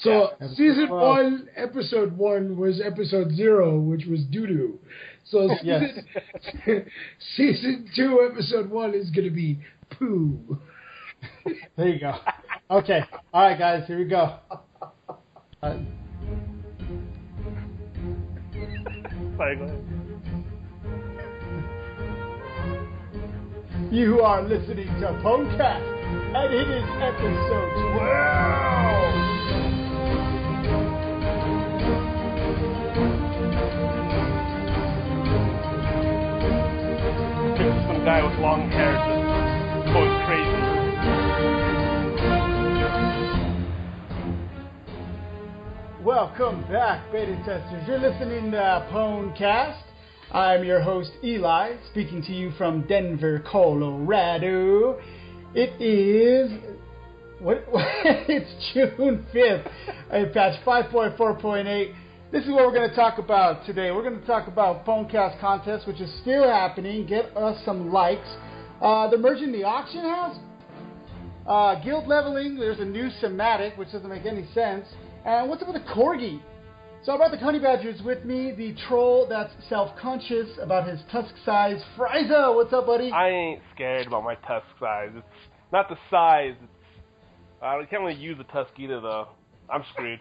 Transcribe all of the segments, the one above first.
So season 1, episode 1 was episode 0, which was doo-doo. So season 2, episode 1 is going to be poo. There you go. Okay. All right, guys. Here we go. Sorry, go ahead. You are listening to PWNcast, and it is episode 12. Some guy with long hair just going crazy. Welcome back, beta testers. You're listening to PWNcast. I'm your host, Eli, speaking to you from Denver, Colorado. It is... it's June 5th, patch 5.4.8. This is what we're going to talk about today. We're going to talk about PWNcast contest, which is still happening. Get us some likes. They're merging the auction house. Guild leveling. There's a new Massmedic, which doesn't make any sense. And what's up with the corgi? So I brought the honey badgers with me. The troll that's self-conscious about his tusk size. Frysa, what's up, buddy? I ain't scared about my tusk size. It's not the size. I can't really use a tusk either, though. I'm screwed.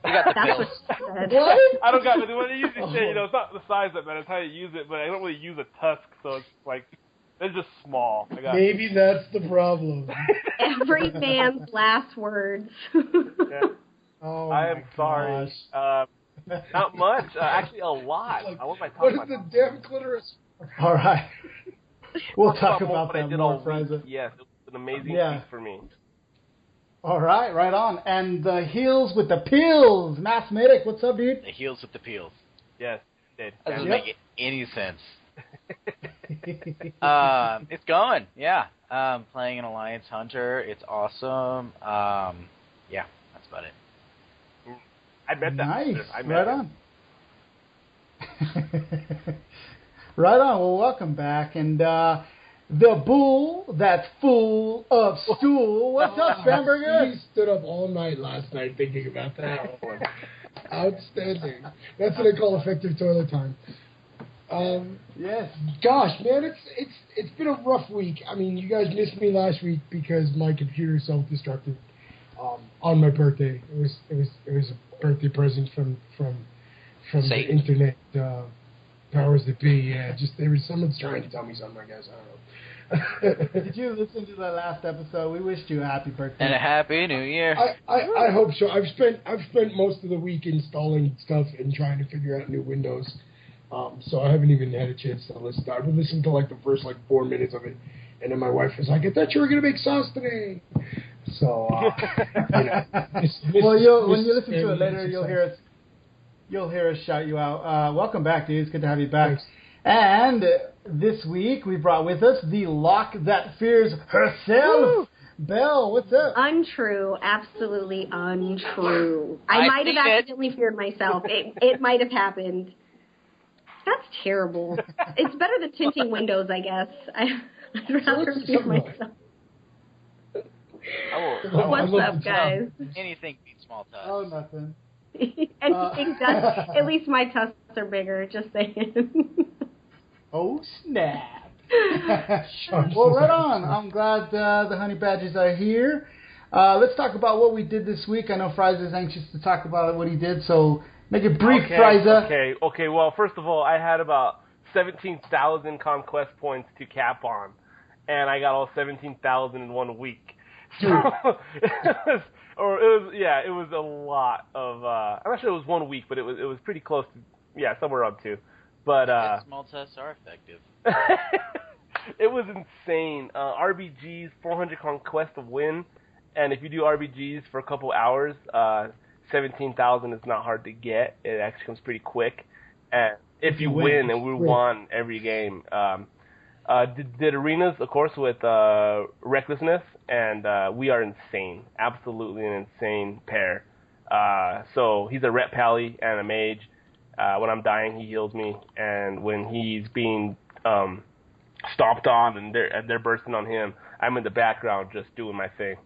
You got the pills. What? I don't got it. What they usually say, it's not the size that matters, it's how you use it, but I don't really use a tusk, so it's like, it's just small. Maybe that's the problem. Every man's last words. Yeah. Oh, I am sorry. Not much. Actually, a lot. What is the damn clitoris? All right. We'll talk about about that more, Frysa. Yes, it was an amazing feat for me. All right, right on. And the heels with the pills. Massmedic, what's up, dude? The heels with the peels. Yes, it did. Doesn't make any sense. It's going, yeah. Playing an Alliance Hunter. It's awesome. Yeah, that's about it. I bet that. Nice. Right on. Right on. Well, welcome back. And the bull that's full of stool. What's up, Spamburger? He stood up all night last night thinking about that one. Outstanding. That's what I call effective toilet time. Yes. Gosh, man, it's been a rough week. I mean, you guys missed me last week because my computer self-destructed on my birthday. It was a birthday present from the internet powers that be. Yeah, someone's trying to tell me something, I guess. I don't know. Did you listen to the last episode? We wished you a happy birthday and a happy new year. I hope so. I've spent most of the week installing stuff and trying to figure out new Windows. So I haven't even had a chance to listen. I've been listening to like the first 4 minutes of it, and then my wife was like, "I thought you were gonna make sauce today." So when you listen to it later, you'll hear us shout you out. Welcome back, dude. It's good to have you back. Thanks. And this week we brought with us the lock that fears herself. Woo! Belle, what's up? Untrue. Absolutely untrue. I might have accidentally feared myself. It might have happened. That's terrible. It's better than tinting windows, I guess. I'd rather fear myself. What's up, guys? Anything beats small tusks. Oh, nothing. Anything does. At least my tusks are bigger, just saying. Oh, snap. Well, right on. I'm glad the honey badgers are here. Let's talk about what we did this week. I know Frysa is anxious to talk about what he did, so make it brief, Frysa. Okay. Well, first of all, I had about 17,000 conquest points to cap on, and I got all 17,000 in 1 week. So it was a lot of. I'm not sure it was 1 week, but it was pretty close to somewhere up to. But small tests are effective. It was insane. RBGs 400 conquest to win, and if you do RBGs for a couple hours, 17,000 is not hard to get. It actually comes pretty quick, and if you win, and we won every game. Did arenas, of course, with Recklessness, and we are insane. Absolutely an insane pair. So he's a rep pally and a mage. When I'm dying, he heals me, and when he's being stomped on and they're bursting on him, I'm in the background just doing my thing.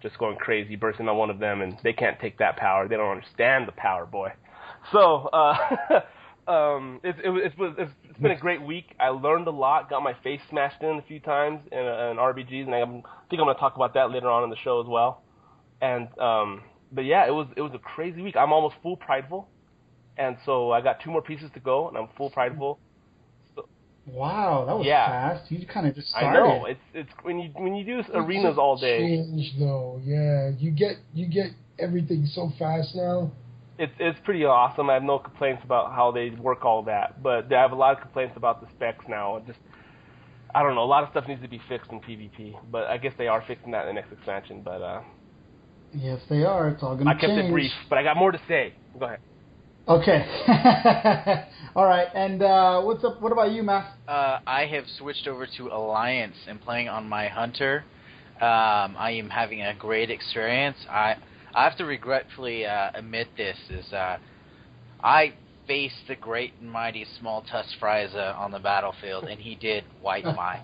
just going crazy, bursting on one of them, and they can't take that power. They don't understand the power, boy. So it's been a great week. I learned a lot, got my face smashed in a few times in RBGs, and I think I'm going to talk about that later on in the show as well. And but yeah, it was a crazy week. I'm almost full prideful, and so I got 2 more pieces to go, and I'm full prideful. So, wow, that was fast. You kind of just started. I know. It's when you do arenas all day. Change though, yeah. You get everything so fast now. It's pretty awesome. I have no complaints about how they work all that, but I have a lot of complaints about the specs now. I don't know. A lot of stuff needs to be fixed in PvP, but I guess they are fixing that in the next expansion. But yes, they are. It's all going to change. I kept it brief, but I got more to say. Go ahead. Okay. All right. And what's up? What about you, Matt? I have switched over to Alliance and playing on my Hunter. I am having a great experience. I have to regretfully admit this, I faced the great and mighty small tusk Frysa on the battlefield, and he did wipe my...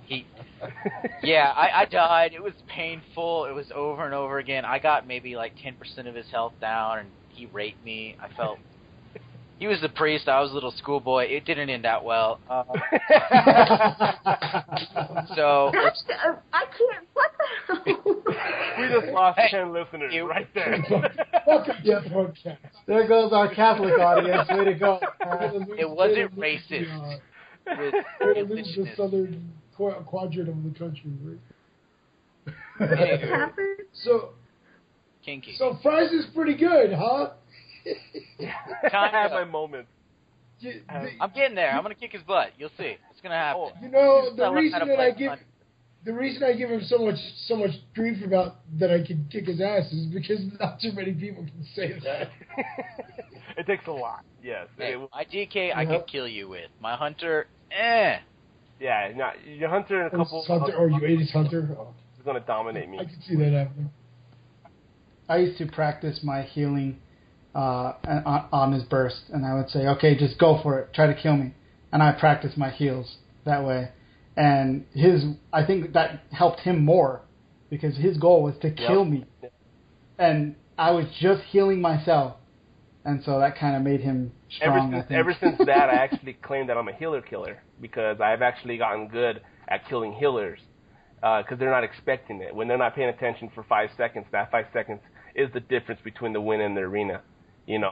I died. It was painful. It was over and over again. I got maybe like 10% of his health down, and he raped me. I felt... He was the priest. I was a little schoolboy. It didn't end that well. So I can't. What the hell? We just lost 10 listeners right there. Welcome to the podcast. There goes our Catholic audience. Way to go. It wasn't racist. Way to lose the southern quadrant of the country, Anywho. Kinky. So Frysa is pretty good, huh? I have my moments. I'm getting there. I'm gonna kick his butt. You'll see. It's gonna happen. You know, the reason I give him so much grief about that I can kick his ass is because not too many people can say that. It takes a lot. Yes. Hey, my DK I could kill you with. My Hunter, Yeah, your Hunter and a couple. You ate his Hunter. Oh. He's gonna dominate me. I can see that happening. I used to practice my healing on his burst, and I would say, okay, just go for it, try to kill me, and I practiced my heals that way, and I think that helped him more, because his goal was to kill me, and I was just healing myself, and so that kind of made him strong, Ever since that, I actually claim that I'm a healer killer, because I've actually gotten good at killing healers, because they're not expecting it. When they're not paying attention for 5 seconds, that 5 seconds is the difference between the win and the arena. You know,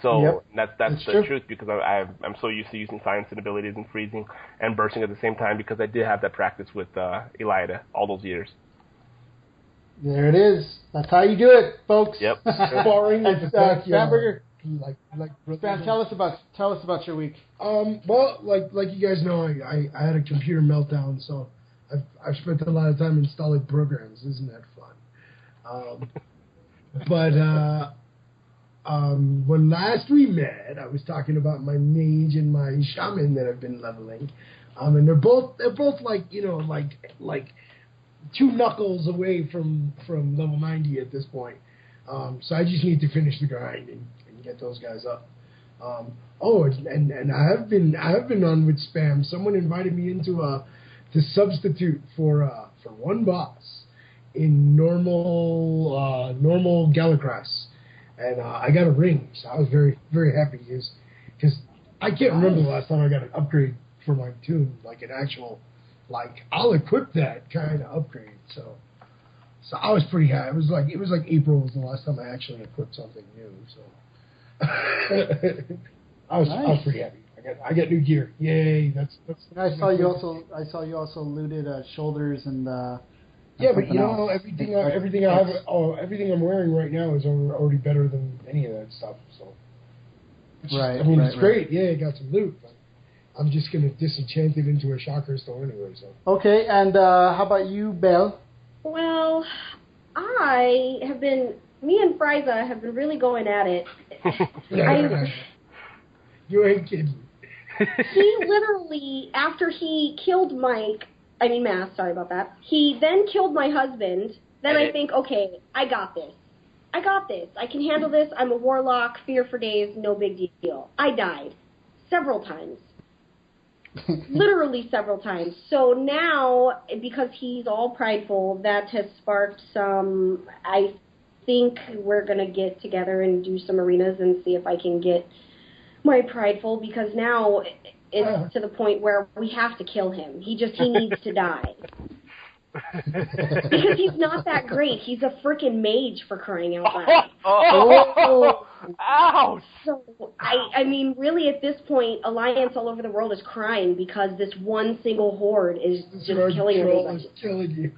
so that's the truth, because I'm so used to using silencing abilities and freezing and bursting at the same time, because I did have that practice with Eliadah all those years. There it is. That's how you do it, folks. Yep. Sparring with Spamburger. Spam, tell us about your week. Well, like you guys know, I had a computer meltdown, so I've spent a lot of time installing programs. Isn't that fun? When last we met, I was talking about my mage and my shaman that I've been leveling, and they're both like like 2 knuckles away from level 90 at this point. So I just need to finish the grind and get those guys up. And I have been on with spam. Someone invited me into to substitute for one boss in normal Galacras. And I got a ring, so I was very, very happy because I can't remember the last time I got an upgrade for my tune, like an actual, like I'll equip that kind of upgrade. So I was pretty happy. It was like April was the last time I actually equipped something new. So I was pretty happy. I got new gear. Yay! That's. I saw you also looted shoulders and. Yeah, but you know, everything I'm wearing right now is already better than any of that stuff. So, it's great. Yeah, I got some loot, but I'm just gonna disenchant it into a chakra stone anyway. So. Okay, and how about you, Belle? Well, me and Frysa have been really going at it. You ain't kidding. He literally, after he killed Mass, sorry about that. He then killed my husband. Then I think, okay, I got this. I can handle this. I'm a warlock. Fear for days. No big deal. I died several times. Literally several times. So now, because he's all prideful, that has sparked some, I think we're going to get together and do some arenas and see if I can get my prideful, because now it's to the point where we have to kill him. He needs to die. Because he's not that great. He's a freaking mage, for crying out loud. Oh! Ouch! So, I mean, really, at this point, Alliance all over the world is crying because this one single horde is just killing everybody. Killing you.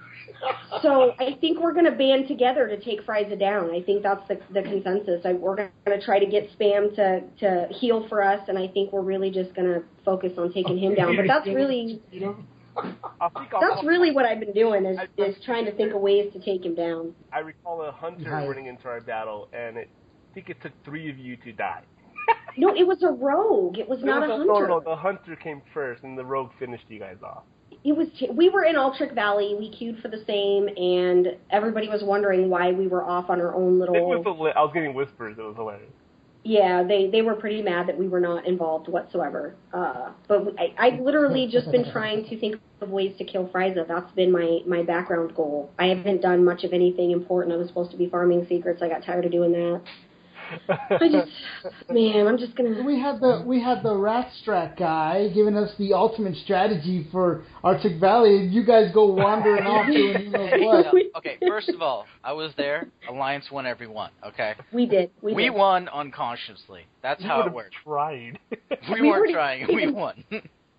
So I think we're going to band together to take Frysa down. I think that's the consensus. We're going to try to get Spam to heal for us, and I think we're really just going to focus on taking him down. But that's really... That's really what I've been doing is trying to think of ways to take him down. I recall a hunter running into our battle, and I think it took 3 of you to die. No, it was a rogue. It was not a hunter. No, the hunter came first, and the rogue finished you guys off. We were in Altric Valley. We queued for the same, and everybody was wondering why we were off on our own little... I was getting whispers. It was hilarious. Yeah, they were pretty mad that we were not involved whatsoever. But I've literally just been trying to think of ways to kill Frysa. That's been my background goal. I haven't done much of anything important. I was supposed to be farming secrets. I got tired of doing that. I'm just gonna... We had the Ratstrat guy giving us the ultimate strategy for Arctic Valley, and you guys go wandering off doing who knows what. Okay, first of all, I was there. Alliance won every one, okay? We did. We won unconsciously. That's how it worked. Tried. We weren't trying, we won.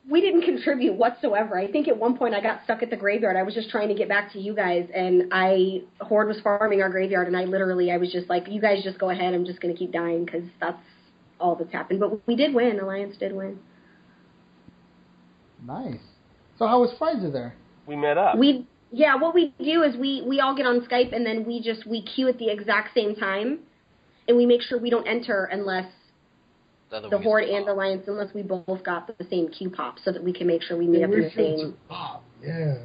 We didn't contribute whatsoever. I think at one point I got stuck at the graveyard. I was just trying to get back to you guys, and Horde was farming our graveyard, and I was just like, you guys just go ahead. I'm just going to keep dying because that's all that's happened. But we did win. Alliance did win. Nice. So how was Frysa there? We met up. What we do is we all get on Skype, and then we queue at the exact same time, and we make sure we don't enter unless the Horde and Alliance, unless we both got the same queue pop, so that we can make sure we meet up in the same. Yeah.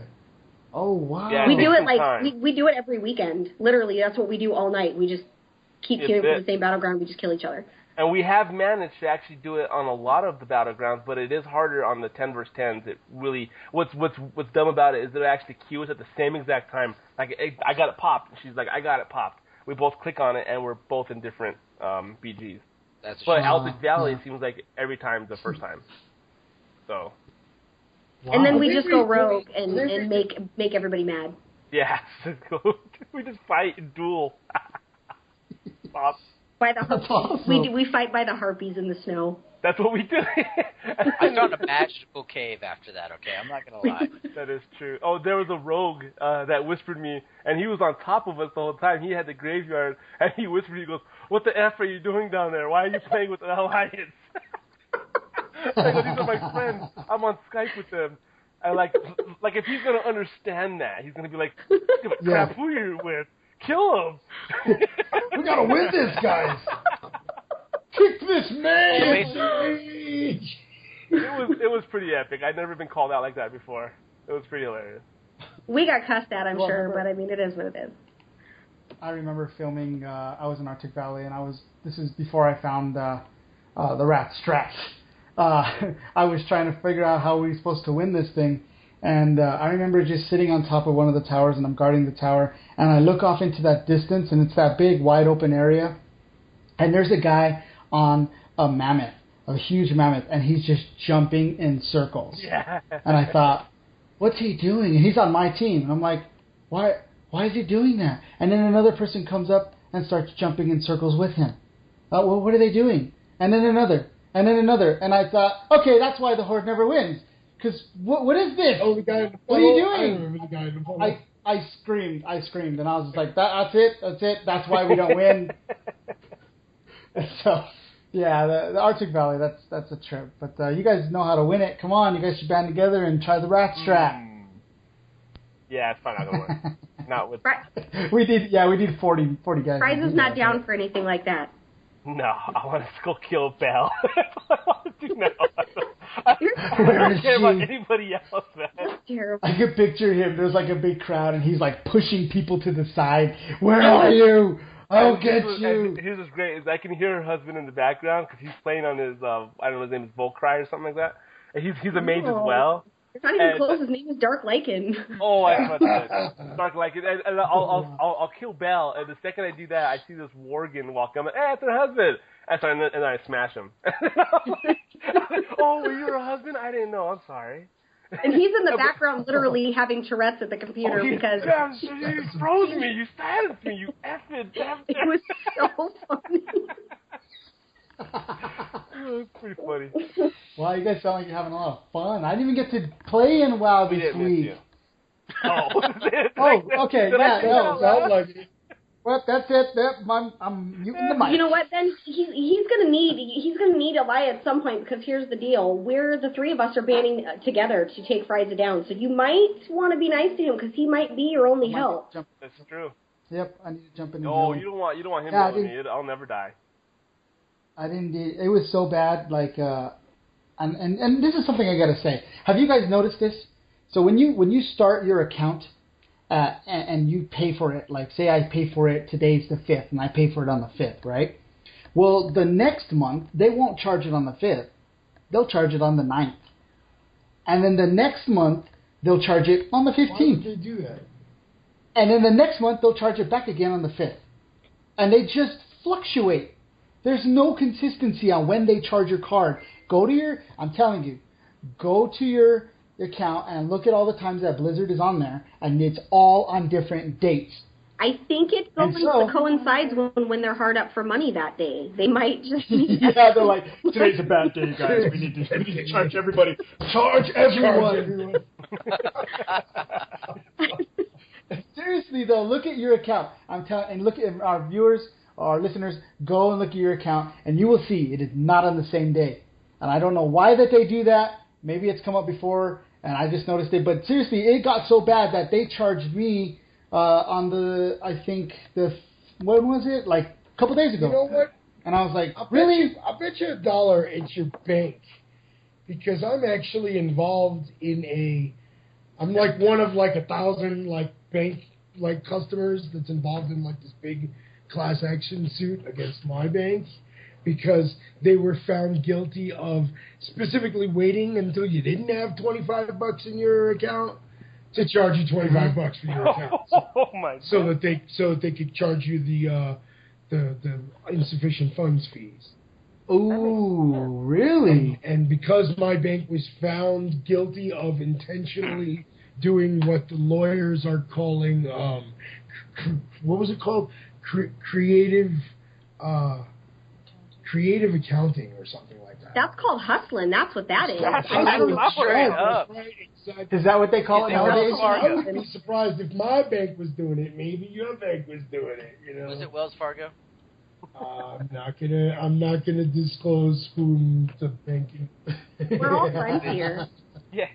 Oh wow. Yeah, we do it we do it every weekend. Literally, that's what we do all night. We just keep queuing for the same battleground. We just kill each other. And we have managed to actually do it on a lot of the battlegrounds, but it is harder on the 10 versus 10s. It really, what's dumb about it is that it actually queues at the same exact time. Like, I got it popped. And she's like, I got it popped. We both click on it, and we're both in different BGs. But Altic Valley, it seems like every time is the first time. So. Wow. And then we just go rogue and make everybody mad. Yeah, we just fight and duel. By the harpies. We fight by the harpies in the snow. That's what we do. I found a magical cave after that, okay? I'm not going to lie. That is true. Oh, there was a rogue that whispered me, and he was on top of us the whole time. He had the graveyard, and he whispered, he goes, "What the F are you doing down there? Why are you playing with the Alliance?" I go, "These are my friends. I'm on Skype with them." And like if he's going to understand that, he's going to be like, "Crap, who are you with? Kill him." We got to win this, guys. Kick this man! It was pretty epic. I'd never been called out like that before. It was pretty hilarious. We got cussed at, I'm sure, but I mean, it is what it is. I remember filming. I was in Arctic Valley, and this is before I found the rat strats. I was trying to figure out how we were supposed to win this thing, and I remember just sitting on top of one of the towers, and I'm guarding the tower, and I look off into that distance, and it's that big, wide open area, and there's a guy on a mammoth, a huge mammoth, and he's just jumping in circles. Yeah. And I thought, what's he doing? And he's on my team. And I'm like, why is he doing that? And then another person comes up and starts jumping in circles with him. Well, what are they doing? And then another. And then another. And I thought, okay, that's why the Horde never wins. Because what is this? Oh, the guy in the what are you doing? I remember the guy in the photo. I screamed. And I was just like, that's it. That's why we don't win. So, yeah, the Arctic Valley, that's a trip. But you guys know how to win it. Come on, you guys should band together and try the rat strat. Yeah, it's probably not going to work. Not with... We did 40 guys. Frysa's not down for anything like that. No, I want to go kill Belle. That's what I want to do now. I don't care about anybody else, man. That's terrible. I can picture him. There's like a big crowd, and he's like pushing people to the side. Where are you? I'll get you. Here's what's great is I can hear her husband in the background because he's playing on his, I don't know, his name is Volcry or something like that. And he's a mage as well. It's not even close. His name is Dark Lichen. Oh, I thought that. Dark Lichen. And I'll kill Belle, and the second I do that, I see this Worgen walk up. I'm like, hey, it's her husband. And then I smash him. Oh, you're a husband? I didn't know. I'm sorry. And he's in the background literally having Tourette's at the computer because... You froze me. You silenced me. You effing bastard. It was so funny. It's pretty funny. Wow, you guys sound like you're having a lot of fun. I didn't even get to play in WoW this week. Oh, okay. Yeah, no, sounds like it. Well, that's it. I'm muting the mic. You know what? Then he's gonna need Eliadah at some point because here's the deal: the three of us are banding together to take Frysa down. So you might want to be nice to him because he might be your only help. That's true. Yep, I need to jump in. Oh, you don't want him to help me. I'll never die. I didn't. It was so bad. Like, and this is something I gotta say. Have you guys noticed this? So when you start your account. And you pay for it, like say I pay for it, today's the 5th, and I pay for it on the 5th, right? Well, the next month, they won't charge it on the 5th. They'll charge it on the 9th. And then the next month, they'll charge it on the 15th. Why would they do that? And then the next month, they'll charge it back again on the 5th. And they just fluctuate. There's no consistency on when they charge your card. I'm telling you, go to your account and look at all the times that Blizzard is on there, and it's all on different dates. I think it coincides when they're hard up for money that day. They might just yeah, they're like, today's a bad day, guys. We need to charge everybody. Charge everyone. Seriously though, look at your account. And look at our viewers, our listeners. Go and look at your account, and you will see it is not on the same day. And I don't know why that they do that. Maybe it's come up before. And I just noticed it. But seriously, it got so bad that they charged me on when was it? Like a couple days ago. You know what? And I was like, really? I bet you $1 it's your bank. Because I'm actually involved I'm like one of like 1,000 like bank like customers that's involved in like this big class action suit against my bank. Because they were found guilty of specifically waiting until you didn't have $25 in your account to charge you $25 for your account. So that they could charge you the insufficient funds fees. Ooh, really? And because my bank was found guilty of intentionally doing what the lawyers are calling what was it called? Creative accounting or something like that. That's called hustling. That's what that is. That's straight up. Right, exactly. Is that what they call it nowadays? I wouldn't be surprised if my bank was doing it. Maybe your bank was doing it. You know. Was it Wells Fargo? I'm not gonna disclose whom the banking. We're all friends here. Yeah,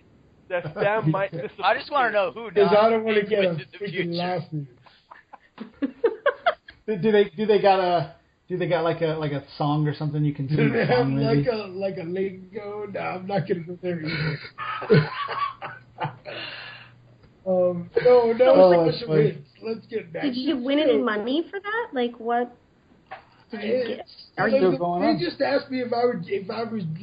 that Sam might. I just want to know who. Because I don't want to get a freaking lawsuit. Do they got like a song or something you can sing? Do they have like a lingo? No, I'm not gonna go there either. No, let's get back. Did you win any money for that? Like what? Did you get? They just asked me if I would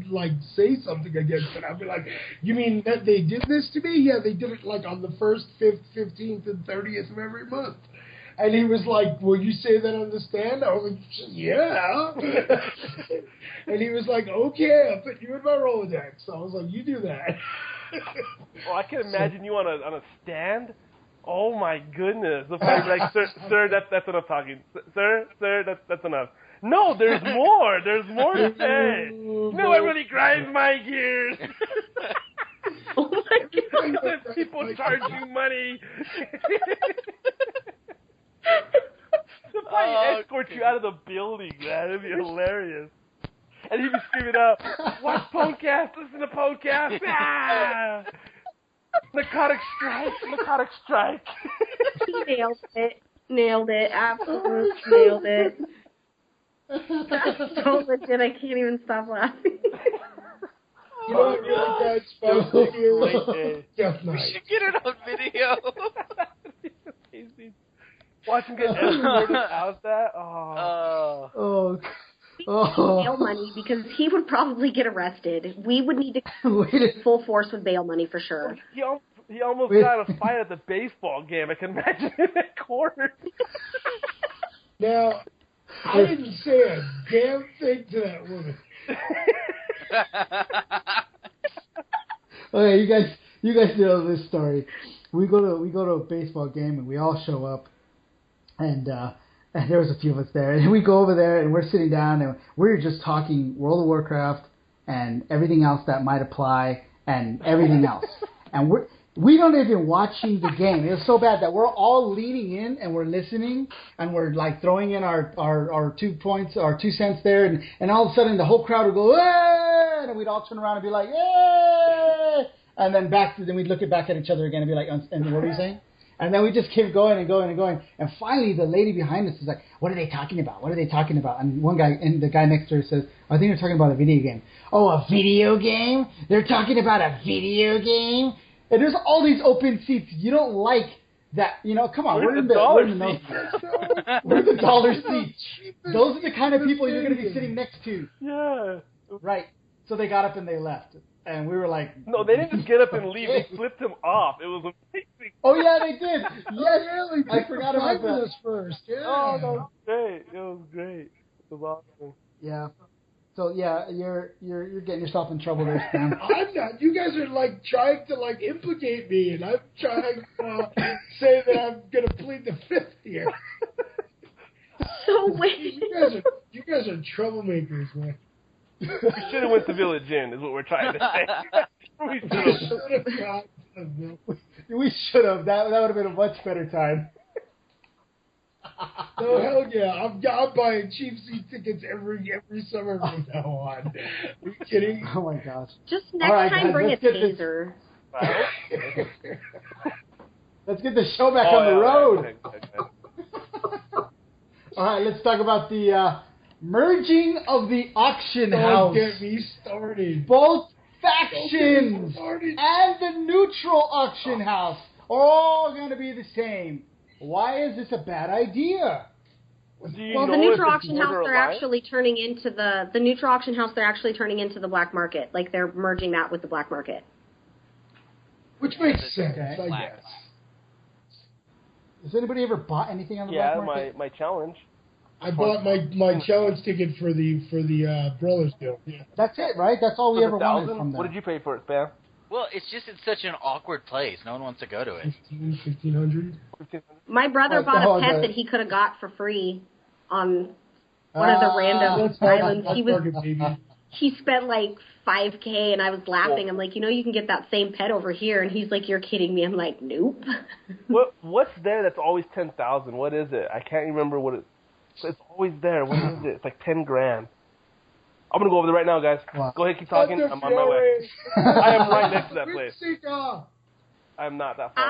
like say something against it. I'd be like, you mean that they did this to me? Yeah, they did it like on the 1st, 5th, 15th, and 30th of every month. And he was like, will you say that on the stand? I was like, yeah. And he was like, okay, I'll put you in my Rolodex. So I was like, you do that. Oh, I can imagine you on a stand. Oh my goodness! The fact like, sir, that's enough talking. Sir, that's enough. No, there's more. There's more to say. No, it really grinds my gears. Oh my God! People charge you money. They'll probably escort you out of the building, man. It'd be hilarious. And he'd be screaming out, watch PWNcast, listen to PWNcast. Ah! Narcotic strike. He nailed it, absolutely nailed it. That's so legit, I can't even stop laughing. You know what really grinds my gears? Death Knight. We should get it on video. Watch him get escorted out that. Oh. bail money because he would probably get arrested. We would need to full force with bail money for sure. He almost got a fight at the baseball game. I can imagine him at court. Now, I didn't say a damn thing to that woman. Okay, you guys know this story. We go to a baseball game and we all show up, and there was a few of us there, and we go over there and we're sitting down and we're just talking World of Warcraft and everything else that might apply and everything else, and we don't even watching the game. It was so bad that we're all leaning in and we're listening and we're like throwing in our 2 points, our 2 cents there, and all of a sudden the whole crowd would go, "Hey!" and we'd all turn around and be like, "Hey!" and then we'd look back at each other again and be like, "And what were you saying?" And then we just kept going and going and going. And finally the lady behind us is like, "What are they talking about? What are they talking about?" And the guy next to her says, "I think they're talking about a video game." "Oh, a video game? They're talking about a video game?" And there's all these open seats. You don't like that, come on. We're in the dollar seats. We're the dollar seats. Those are the kind of people you're going to be sitting next to. Yeah. Right. So they got up and they left. And we were like... No, they didn't just get up and leave. They flipped him off. It was amazing. Oh, yeah, they did. Yes. Really? I forgot about that. First. Yeah. Oh, that was great. It was great. It was awesome. Yeah. So yeah, you're getting yourself in trouble there, Spam. I'm not. You guys are like trying to like implicate me, and I'm trying to say that I'm gonna plead the fifth here. So wait. You guys are troublemakers, man. We should have went to Village Inn, is what we're trying to say. We should have. That would have been a much better time. No, hell yeah. I'm buying cheap seat tickets every summer from now on. Are you kidding? Oh, my gosh. Just next time, bring a taser. Let's get the show back on the road. All right, let's talk about the merging of the auction house. Don't get me started. Both factions and the neutral auction house are all going to be the same. Why is this a bad idea? Well, the neutral auction house they're actually turning into the neutral auction house they're actually turning into the black market. Like they're merging that with the black market. Which makes sense, I guess. Has anybody ever bought anything on the black market? Yeah, my challenge. I bought my challenge ticket for the Brawlers deal. Yeah. That's it, right? That's all we ever wanted from them. What did you pay for it, Spam? Well, it's such an awkward place. No one wants to go to it. 1,500. My brother bought a pet that he could have got for free on one of the random islands. He spent like $5,000, and I was laughing. I'm like, you can get that same pet over here, and he's like, you're kidding me. I'm like, nope. What's there that's always 10,000? What is it? I can't remember what it's always there. What is it? It's like $10,000. I'm going to go over there right now, guys. Wow. Go ahead, keep talking. I'm on my way. I am right next to that place. I'm not that far.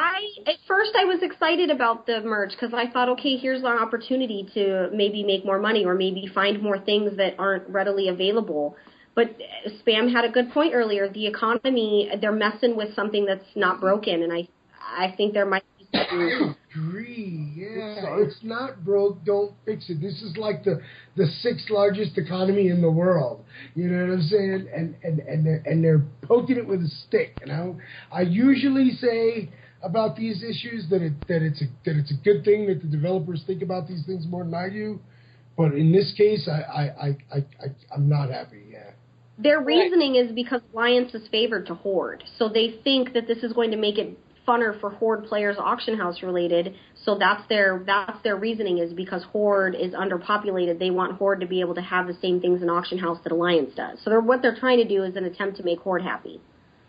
At first I was excited about the merge because I thought, okay, here's our opportunity to maybe make more money or maybe find more things that aren't readily available. But Spam had a good point earlier. The economy, they're messing with something that's not broken, and I think there might be something. I agree. Yeah, it's not broke. Don't fix it. This is like the 6th largest economy in the world. You know what I'm saying? And they're poking it with a stick. I usually say about these issues that it's a good thing that the developers think about these things more than I do. But in this case, I'm not happy. Yeah. Their reasoning is because Alliance is favored to Horde, so they think that this is going to make it funner for Horde players auction house related. So that's their reasoning, is because Horde is underpopulated. They want Horde to be able to have the same things in auction house that Alliance does. So what they're trying to do is an attempt to make Horde happy.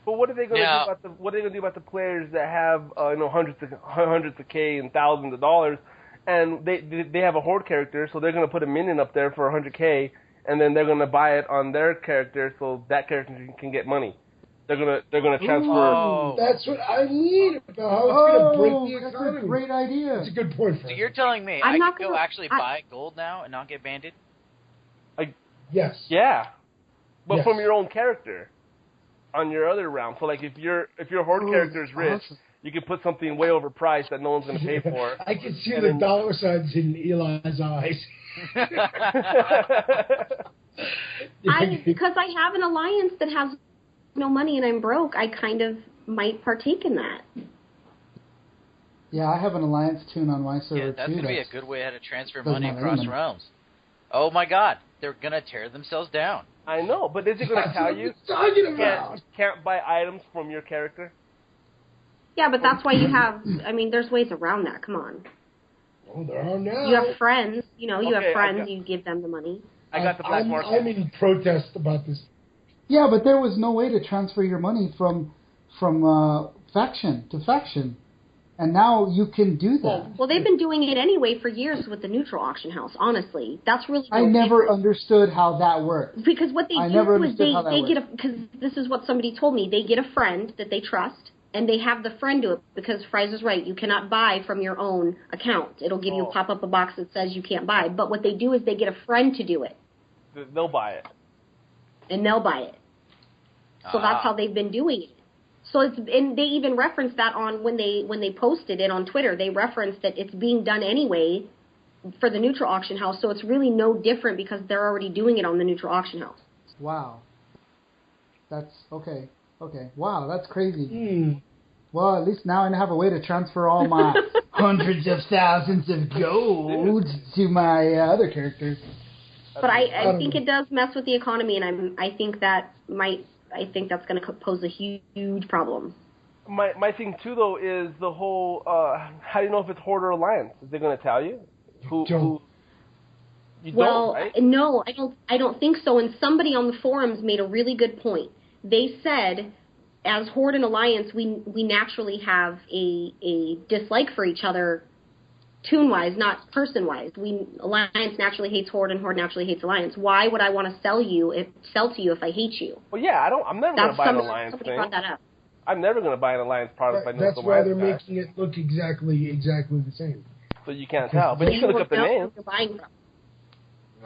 But what are they going to do about the players that have hundreds of K and thousands of dollars, and they have a Horde character, so they're going to put a minion up there for 100K, and then they're going to buy it on their character so that character can get money. They're gonna transfer. Oh, that's what I mean about how it's gonna break the economy. That's a great idea. That's a good point. So you're telling me I can go actually buy gold now and not get banded? Yes. Yeah, but from your own character on your other round. So like if your Horde character is rich, you can put something way overpriced that no one's gonna pay for. I can see the dollar signs in Eli's eyes. Because I have an alliance that has no money and I'm broke, I kind of might partake in that. Yeah, I have an alliance tune on my server, that's too. That's going to be a good way to transfer money across realms. Oh, my God. They're going to tear themselves down. I know, but is it going to tell you can't buy items from your character? Yeah, but that's why you have, there's ways around that. Come on. Oh, there are now. You have friends. You have friends, you give them the money. I got the black market. I'm in protest about this. Yeah, but there was no way to transfer your money from faction to faction. And now you can do that. Well, they've been doing it anyway for years with the neutral auction house, honestly. That's really I never understood how that worked. Because what they do is they get because this is what somebody told me. They get a friend that they trust, and they have the friend do it, because Frysa's right. You cannot buy from your own account. It'll give you pop up a box that says you can't buy. But what they do is they get a friend to do it. They'll buy it. And they'll buy it. So that's how they've been doing it. So and they even referenced that on when they posted it on Twitter. They referenced that it's being done anyway for the neutral auction house. So it's really no different because they're already doing it on the neutral auction house. Wow. That's okay. Okay. Wow, that's crazy. Mm. Well, at least now I have a way to transfer all my hundreds of thousands of gold to my other characters. But I think it does mess with the economy, and I think that's going to pose a huge problem. My thing too, though, is the whole. How do you know if it's Horde or Alliance? Is they going to tell you? You don't, right? No, I don't think so. And somebody on the forums made a really good point. They said, as Horde and Alliance, we naturally have a dislike for each other, tune-wise, not person-wise. Alliance naturally hates Horde, and Horde naturally hates Alliance. Why would I want to sell to you if I hate you? Well, yeah, I'm never going to buy an Alliance thing. Brought that up. I'm never going to buy an Alliance product. Right, that's why they're making it look exactly the same. So you can't tell, but you can look up the name. You're buying from.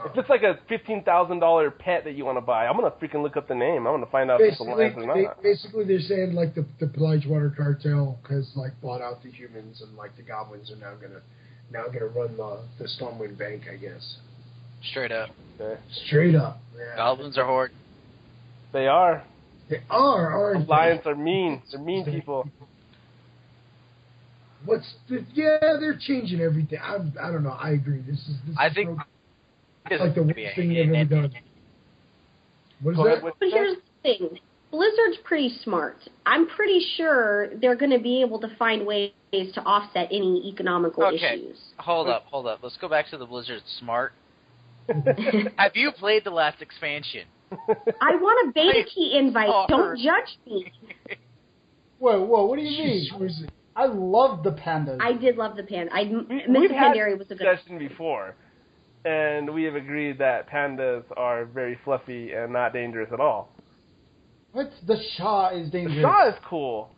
If it's like a $15,000 pet that you want to buy, I'm going to freaking look up the name. I'm going to find out if it's Alliance or not. Basically, they're saying like the Blightwater cartel has like bought out the humans, and like the goblins are now gonna run the Stormwind Bank, I guess. Straight up. Okay. Straight up. Yeah. Goblins are Horde. They are. They are. Alliance are mean. They're mean people. They're changing everything. I don't know. I agree. This is like the worst thing they've ever done. What is that? But here's the thing. Blizzard's pretty smart. I'm pretty sure they're going to be able to find ways to offset any economical issues. Hold up. Let's go back to the Blizzard smart. Have you played the last expansion? I want a beta key invite. Don't judge me. Whoa, what do you mean? I loved the pandas. I did love the panda. We've had Pandaria was a good discussion before, and we have agreed that pandas are very fluffy and not dangerous at all. What? The Shah is dangerous. The Shah is cool.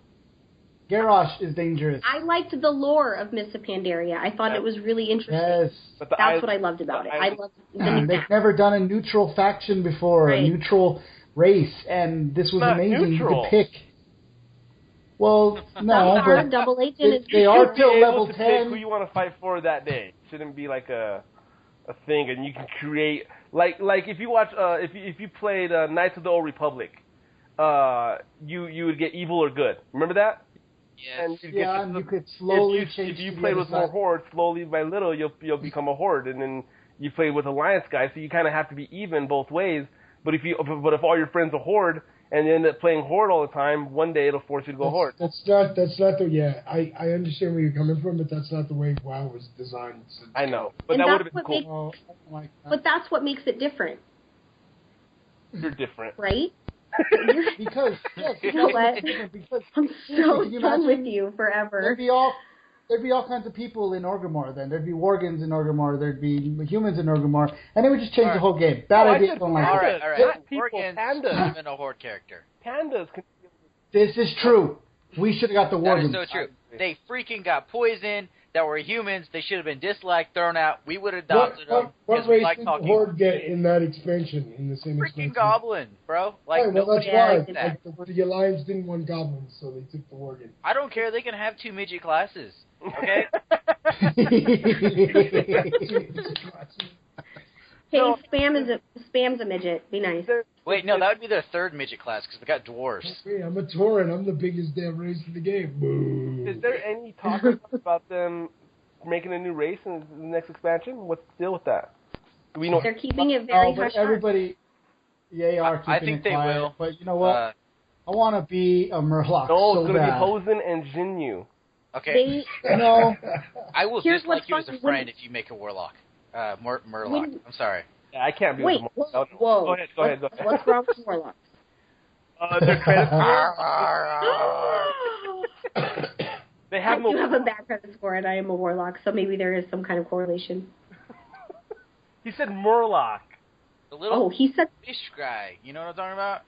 Garrosh is dangerous. I liked the lore of Miss Pandaria. I thought it was really interesting. Yes. That's what I loved about it. I loved they've never done a neutral faction before, a neutral race, and this was amazing. Neutral. You could pick. Well, no, but double agent they are till level 10. Pick who you want to fight for that day. Shouldn't be like a thing, and you can create like if you watch if you played Knights of the Old Republic, you would get evil or good. Remember that? Yes. And you could slowly change. If you played with more Horde, slowly by little, you'll become a Horde, and then you play with Alliance guys, so you kind of have to be even both ways. But if all your friends are Horde and you end up playing Horde all the time, one day it'll force you to go Horde. That's not the I understand where you're coming from, but that's not the way WoW was designed. I know, but that would have been cool. But that's what makes it different. You're different, right? Because you know what? I'm so done with you forever. There'd be all kinds of people in Orgrimmar then. There'd be Worgans in Orgrimmar, there'd be humans in Orgrimmar, and it would just change the whole game. Bad idea. Don't like it. All right. Worgans not even a Horde character. Pandas can... This is true. We should have got the Worgans. That is so true. They freaking got poisoned. That were humans. They should have been disliked, thrown out. We would have adopted them. What race did the Horde get in that expansion? In the same expansion? Freaking goblin, bro. Like, that's why. The Alliance didn't want goblins, so they took the Worgen. I don't care. They can have 2 midget classes. Okay? Hey, spam's a midget. Be nice. Wait, no, that would be their third midget class because we got dwarves. Hey, I'm a Tauren. I'm the biggest damn race in the game. Boo. Is there any talk about them making a new race in the next expansion? What's the deal with that? Do we know? They're keeping it very but hush. everybody, they are keeping I think it they quiet. will. But you know what? I want to be a Murloc No, so it's going to be bad. Hosen and Jinyu. Okay. No. I will Here's dislike what's you as a funny, friend if you make a warlock. Murloc. I'm sorry. Yeah, I can't be Wait, with whoa, them. whoa. Go ahead. What's wrong with Warlocks? Their credit score. They I have do have a bad credit score, and I am a Warlock, so maybe there is some kind of correlation. He said Murloc. The little He said fish guy. You know what I'm talking about?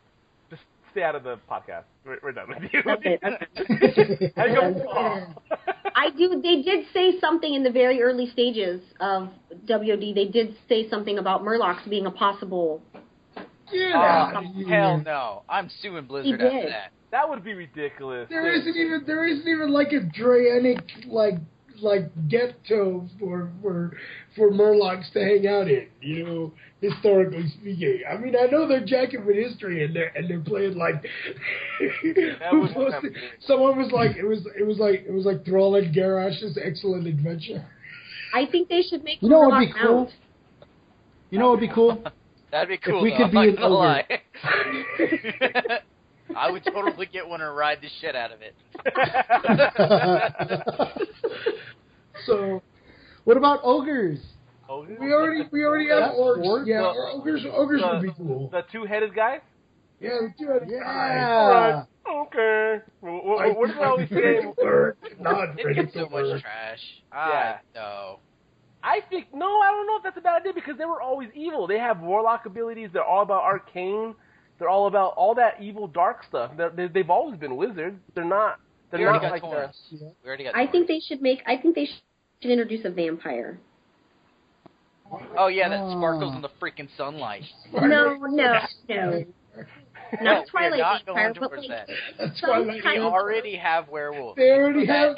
Just stay out of the podcast. We're done with you. that's it. How you going? They did say something in the very early stages of WOD. They did say something about Murlocs being a possible. Hell no! I'm suing Blizzard after that. That would be ridiculous. There isn't even like a Draenic like ghetto for Murlocs to hang out in, you know, historically speaking. I mean, I know they're jacking with history and they're playing like someone was like it was like Thrall and Garrosh's Excellent Adventure. I think they should make. You know what would be Murloc cool? mount. You know what would be cool? That'd be cool. If we could be an ogre. Lie. I would totally get one and ride the shit out of it. So, what about ogres? We already have orcs. Yeah, ogres would be cool. The two-headed guy? Yeah, the two-headed guy. Yeah. Okay. What do they always say? Not It gets so much trash. No. I don't know if that's a bad idea because they were always evil. They have warlock abilities. They're all about arcane. They're all about all that evil dark stuff. They've always been wizards. They're not like Taurens. We already got I Taurens. think they should introduce a vampire. Oh yeah, that sparkles in the freaking sunlight. No. Not Twilight not Vampire, going but towards like that. some We kind of. already have werewolves. They already have.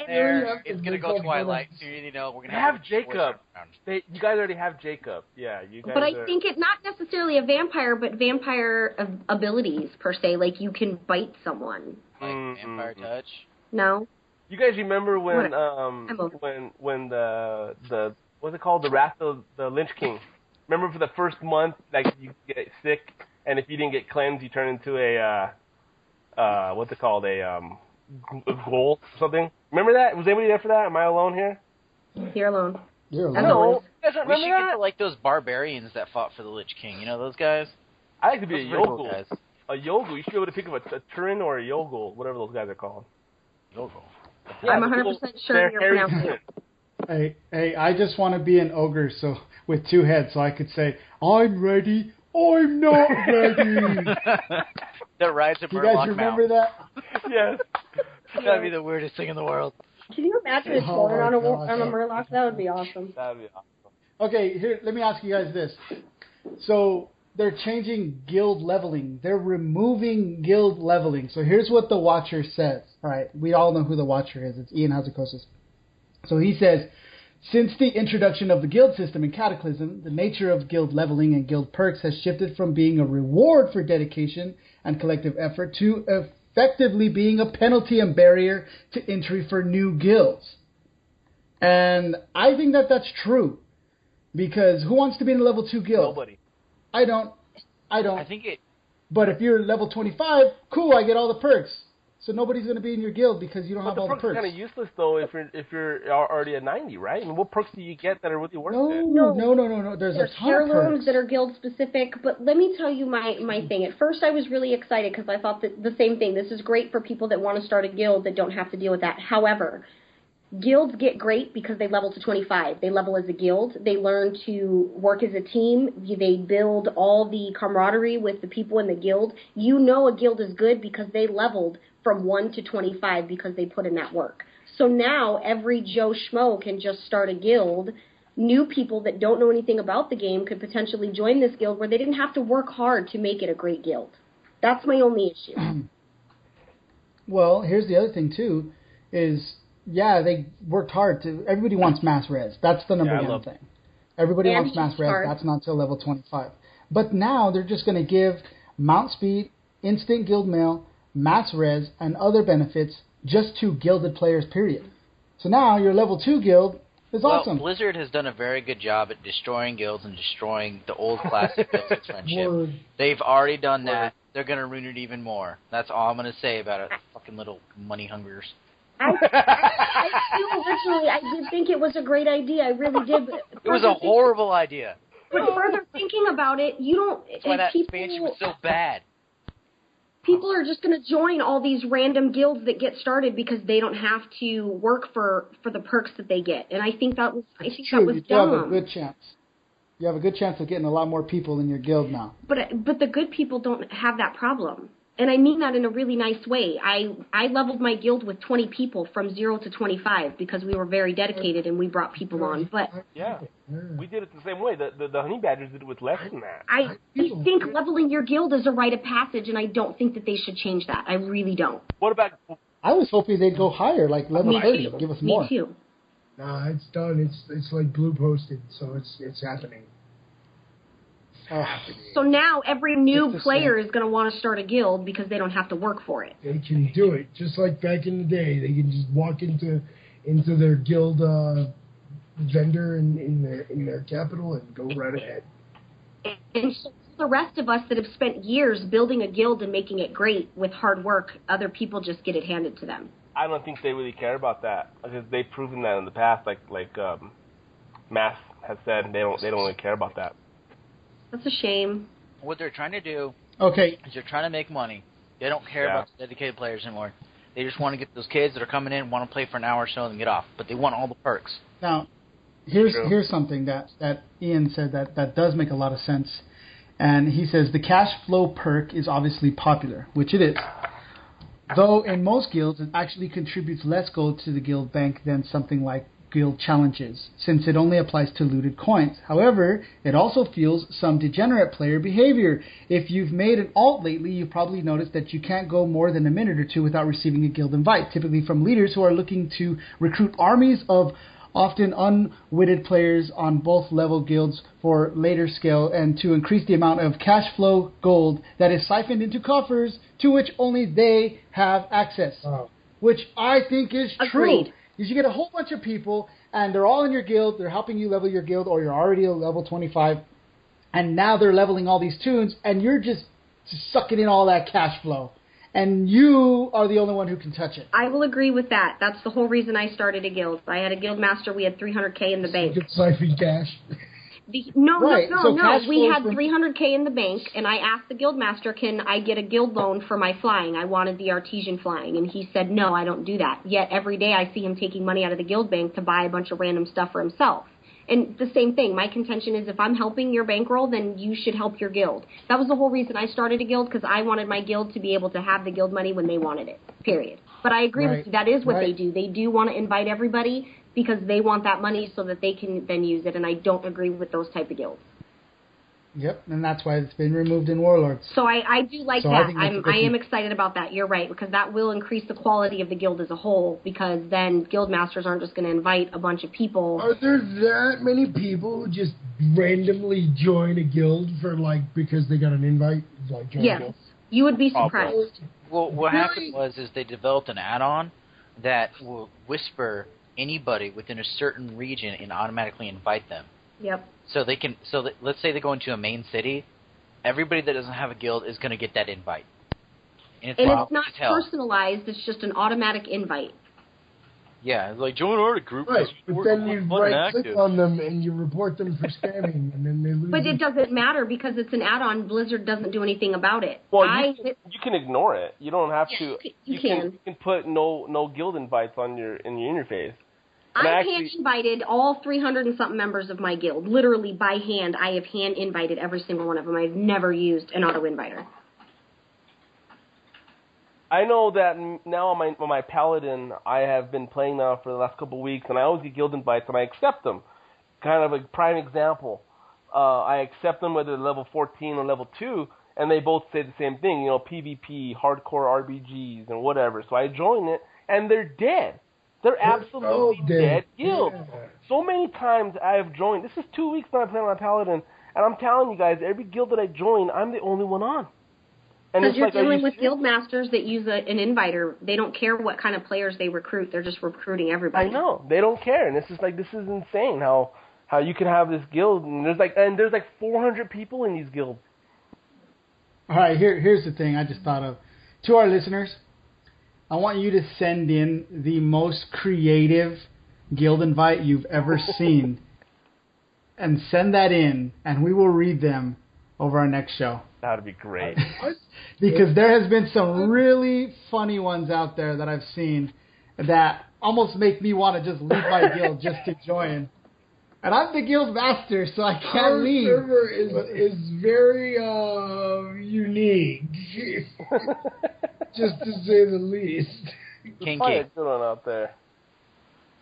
It's gonna go Twilight soon. You know, we're gonna have Jacob. You guys already have Jacob. Yeah, you guys. But I think it's not necessarily a vampire, but vampire abilities per se. Like you can bite someone. Like vampire touch. No. You guys remember when when the what's it called, the Wrath of the Lynch King? Remember for the first month, like you get sick, and if you didn't get cleansed, you turn into a what's it called, a ghoul or something. Remember that? Was anybody there for that? Am I alone here? You're alone. You're I know. You guys We remember should that? get to like those barbarians that fought for the Lich King. You know those guys? I like to be a Those are cool Yogul. guys. A Yogul. You should be able to pick up a Turin or a Yogul, whatever those guys are called. Yogul. I'm 100% sure you're pronouncing it. Hey, I just want to be an ogre with two heads so I could say, I'm ready, I'm not ready. That rides a Do you guys Murloc remember mount. that? Yes. That'd be the weirdest thing in the world. Can you imagine a Oh Tauren my on a gosh. Murloc? That would be awesome. That'd be awesome. Okay, here, let me ask you guys this. So, they're changing guild leveling. They're removing guild leveling. So here's what the Watcher says. All right, we all know who the Watcher is. It's Ian Hazukosis. So he says, since the introduction of the guild system in Cataclysm, the nature of guild leveling and guild perks has shifted from being a reward for dedication and collective effort to effectively being a penalty and barrier to entry for new guilds. And I think that that's true. Because who wants to be in a level 2 guild? Nobody. I don't. I think it. But if you're level 25, cool, I get all the perks. So nobody's going to be in your guild because you don't have all the perks are perks. kind of useless though if you're already at 90, right? I mean, what perks do you get that are really worth it? No. There's a ton of heirlooms perks. that are guild specific, but let me tell you my thing. At first I was really excited because I thought that the same thing. This is great for people that want to start a guild that don't have to deal with that. However, guilds get great because they level to 25. They level as a guild. They learn to work as a team. They build all the camaraderie with the people in the guild. You know a guild is good because they leveled from 1 to 25 because they put in that work. So now every Joe Schmo can just start a guild. New people that don't know anything about the game could potentially join this guild where they didn't have to work hard to make it a great guild. That's my only issue. Well, here's the other thing, too, is, yeah, they worked hard to... Everybody wants mass res. That's the number one thing. Everybody And wants Mass Res. hard. That's not till level 25. But now they're just going to give Mount Speed, Instant Guild Mail, Mass Res, and other benefits just to gilded players, period. So now your level 2 guild is awesome. Blizzard has done a very good job at destroying guilds and destroying the old classic guilds of friendship. Word. They've already done that. They're going to ruin it even more. That's all I'm going to say about it. Fucking little money hungers. I did think it was a great idea. I really did. But It was a horrible idea. But further thinking about it, you don't. That's why that expansion was so bad. People are just going to join all these random guilds that get started because they don't have to work for the perks that they get. And I think that was True. that was you dumb. have a good chance. You have a good chance of getting a lot more people in your guild now. But the good people don't have that problem. And I mean that in a really nice way. I leveled my guild with 20 people from 0 to 25 because we were very dedicated and we brought people on. But yeah, we did it the same way. The honey badgers did it with less than that. I think leveling your guild is a rite of passage, and I don't think that they should change that. I really don't. What about? I was hoping they'd go higher, like level 30, give us more. Me too. Nah, it's done. It's like blue posted, so it's happening. So now every new player is going to want to start a guild because they don't have to work for it. They can do it just like back in the day. They can just walk into their guild vendor in their capital and go right ahead. And so the rest of us that have spent years building a guild and making it great with hard work, other people just get it handed to them. I don't think they really care about that because they've proven that in the past. Like Mass has said, they don't really care about that. That's a shame. What they're trying to do is they're trying to make money. They don't care about the dedicated players anymore. They just want to get those kids that are coming in, want to play for an hour or so and get off. But they want all the perks. Now, here's something that Ian said that does make a lot of sense. And he says the cash flow perk is obviously popular, which it is. Though in most guilds, it actually contributes less gold to the guild bank than something like guild challenges, since it only applies to looted coins. However, it also fuels some degenerate player behavior. If you've made an alt lately, you've probably noticed that you can't go more than a minute or two without receiving a guild invite, typically from leaders who are looking to recruit armies of often unwitted players on both level guilds for later scale and to increase the amount of cash flow gold that is siphoned into coffers to which only they have access. Which I think is true. Agreed. You should get a whole bunch of people, and they're all in your guild, they're helping you level your guild, or you're already at level 25, and now they're leveling all these tunes, and you're just sucking in all that cash flow. And you are the only one who can touch it. I will agree with that. That's the whole reason I started a guild. I had a guild master. We had 300K in the bank. Get siphon cash. No. We had from 300K in the bank, and I asked the guild master, can I get a guild loan for my flying? I wanted the artesian flying, and he said, no, I don't do that. Yet every day I see him taking money out of the guild bank to buy a bunch of random stuff for himself. And the same thing, my contention is if I'm helping your bankroll, then you should help your guild. That was the whole reason I started a guild, because I wanted my guild to be able to have the guild money when they wanted it, period. But I agree with you, that is what they do. They do want to invite everybody because they want that money so that they can then use it, and I don't agree with those type of guilds. Yep, and that's why it's been removed in Warlords. So I do like that. I am excited about that. You're right, because that will increase the quality of the guild as a whole, because then guild masters aren't just going to invite a bunch of people. Are there that many people who just randomly join a guild for because they got an invite? Join a guild? You would be surprised. Well, what happened was they developed an add-on that will whisper anybody within a certain region and automatically invite them. Yep. So they can. Let's say they go into a main city. Everybody that doesn't have a guild is going to get that invite. And it's not personalized. It's just an automatic invite. Yeah, like join our group. Right, but then you right-click on them and you report them for spamming, and then they lose. But it doesn't matter because it's an add-on. Blizzard doesn't do anything about it. Well, you can ignore it. You don't have to. You can put no guild invites in your interface. I hand invited all 300 and something members of my guild. Literally by hand, I have hand invited every single one of them. I've never used an auto inviter. I know that now on my paladin, I have been playing now for the last couple of weeks, and I always get guild invites, and I accept them. Kind of a prime example. I accept them whether they're level 14 or level 2, and they both say the same thing, PvP, hardcore RBGs, and whatever. So I join it, and they're dead. They're absolutely dead guilds. Yeah. So many times I have joined. This is 2 weeks now I play my Paladin, and I'm telling you guys, every guild that I join, I'm the only one on. Because you're dealing with guild masters that use an inviter. They don't care what kind of players they recruit. They're just recruiting everybody. I know. They don't care. And this is insane how you can have this guild, and there's like 400 people in these guilds. All right, here's the thing I just thought of. To our listeners, I want you to send in the most creative guild invite you've ever seen. And send that in, and we will read them over our next show. That would be great. Because there has been some really funny ones out there that I've seen that almost make me want to just leave my guild just to join. And I'm the guild master, so I can't leave. Our server is very unique, just to say the least. There's probably a good one out there.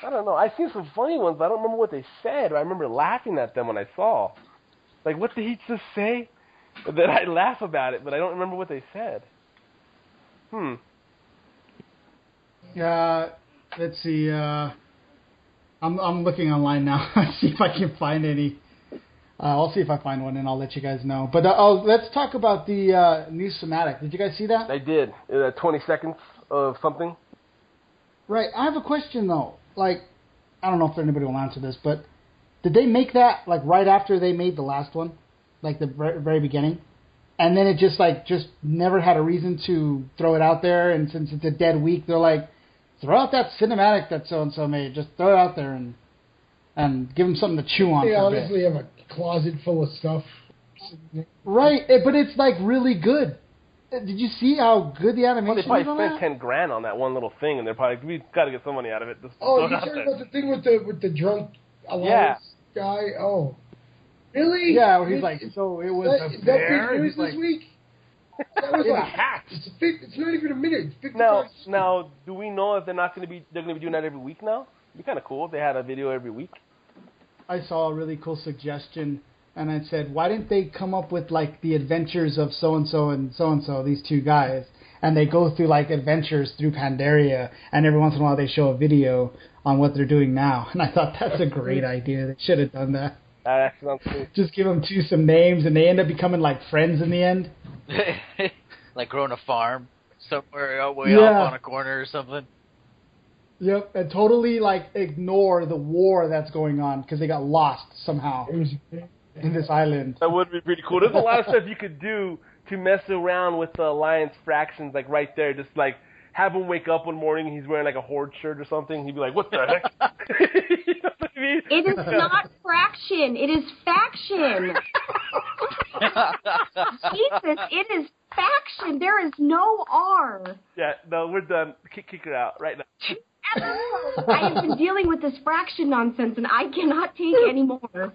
I don't know. I've seen some funny ones, but I don't remember what they said. I remember laughing at them when I saw. Like, what did he just say? That I laugh about it, but I don't remember what they said. Let's see. I'm looking online now. See if I can find any. I'll see if I find one, and I'll let you guys know. But let's talk about the new Massmedic. Did you guys see that? I did. 20 seconds of something. Right. I have a question, though. Like, I don't know if anybody will answer this, but did they make that, like, right after they made the last one? Like, the very beginning? And then it just never had a reason to throw it out there, and since it's a dead week, they're like, throw out that cinematic that so-and-so made. Just throw it out there and give them something to chew on. They honestly have a closet full of stuff. Right, but it's, like, really good. Did you see how good the animation is? Well, they probably spent $10,000 on that one little thing, and they're probably we've got to get some money out of it. You're talking about the thing with the drunk alliance guy? Oh, really? Yeah, where he's like, so it was a bear. That big news this week. That was like hat. It's not even a minute. It's 55 now, do we know if they're going to be doing that every week now? It'd be kind of cool if they had a video every week. I saw a really cool suggestion. And I said, why didn't they come up with, like, the adventures of so-and-so and so-and-so, these two guys, and they go through, like, adventures through Pandaria, and every once in a while they show a video on what they're doing now. And I thought, that's a great idea. They should have done that. That sounds cool. Just give them some names, and they end up becoming, like, friends in the end. Like growing a farm somewhere way off on a corner or something. Yep, and totally, like, ignore the war that's going on, because they got lost somehow. In this island. That would be pretty cool. There's a lot of stuff you could do to mess around with the Alliance fractions, like right there. Just like have him wake up one morning and he's wearing like a Horde shirt or something. He'd be like, what the heck? You know what I mean? It is not fraction. It is faction. Jesus, it is faction. There is no R. Yeah, no, we're done. Kick her out right now. I have been dealing with this fraction nonsense and I cannot take any more.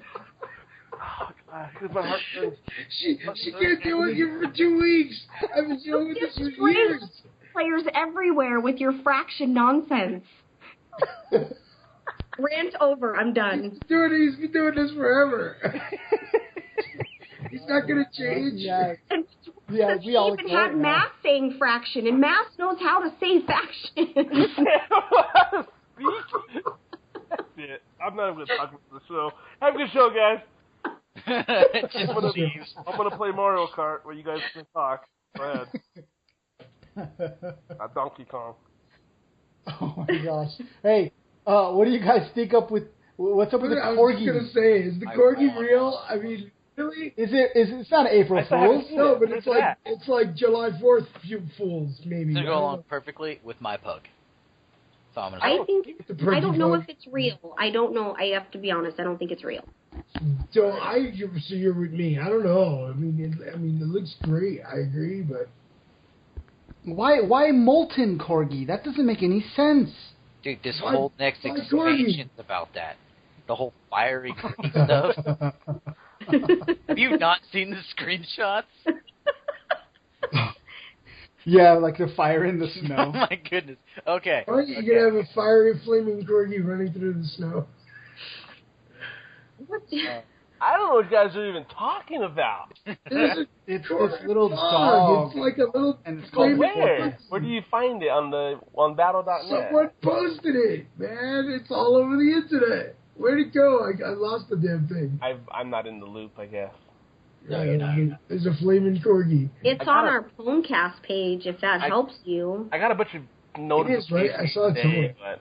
Oh, God, because my heart burns. She can't deal with you for 2 weeks. I've been dealing with this for years. Players everywhere with your fraction nonsense. Rant over. I'm done. He's been doing this forever. He's not going to change. Yeah, we all even had Mass saying fraction, and Mass knows how to say faction. That's it. I'm not even going to talk about the show. Have a good show, guys. I'm gonna play Mario Kart where you guys can talk. Go ahead. Donkey Kong. Oh my gosh! Hey, what do you guys think up with? What's up with the corgi? I was just gonna say, is the corgi real? I mean, really? It's not April Fool's? No, but it's like July 4th Fools maybe. It's gonna go along perfectly with my pug. I don't know if it's real. I don't know. I have to be honest. I don't think it's real. So you're with me. I don't know. I mean, it looks great. I agree, but why molten corgi? That doesn't make any sense. Dude, this whole next expansion's about that. The whole fiery corgi stuff. Have you not seen the screenshots? Yeah, like the fire in the snow. Oh my goodness. Okay. Aren't you gonna have a fiery flaming corgi running through the snow? What? I don't know what you guys are even talking about. There's It's this little dog. It's like a little. And it's called Where? Where do you find it on Battle.net? Someone posted it, man. It's all over the internet. Where'd it go? I lost the damn thing. I'm not in the loop, I guess. No, you're not. There's a flaming corgi. It's on our PWNcast page, if that helps you. I got a bunch of notifications right? I saw it today, but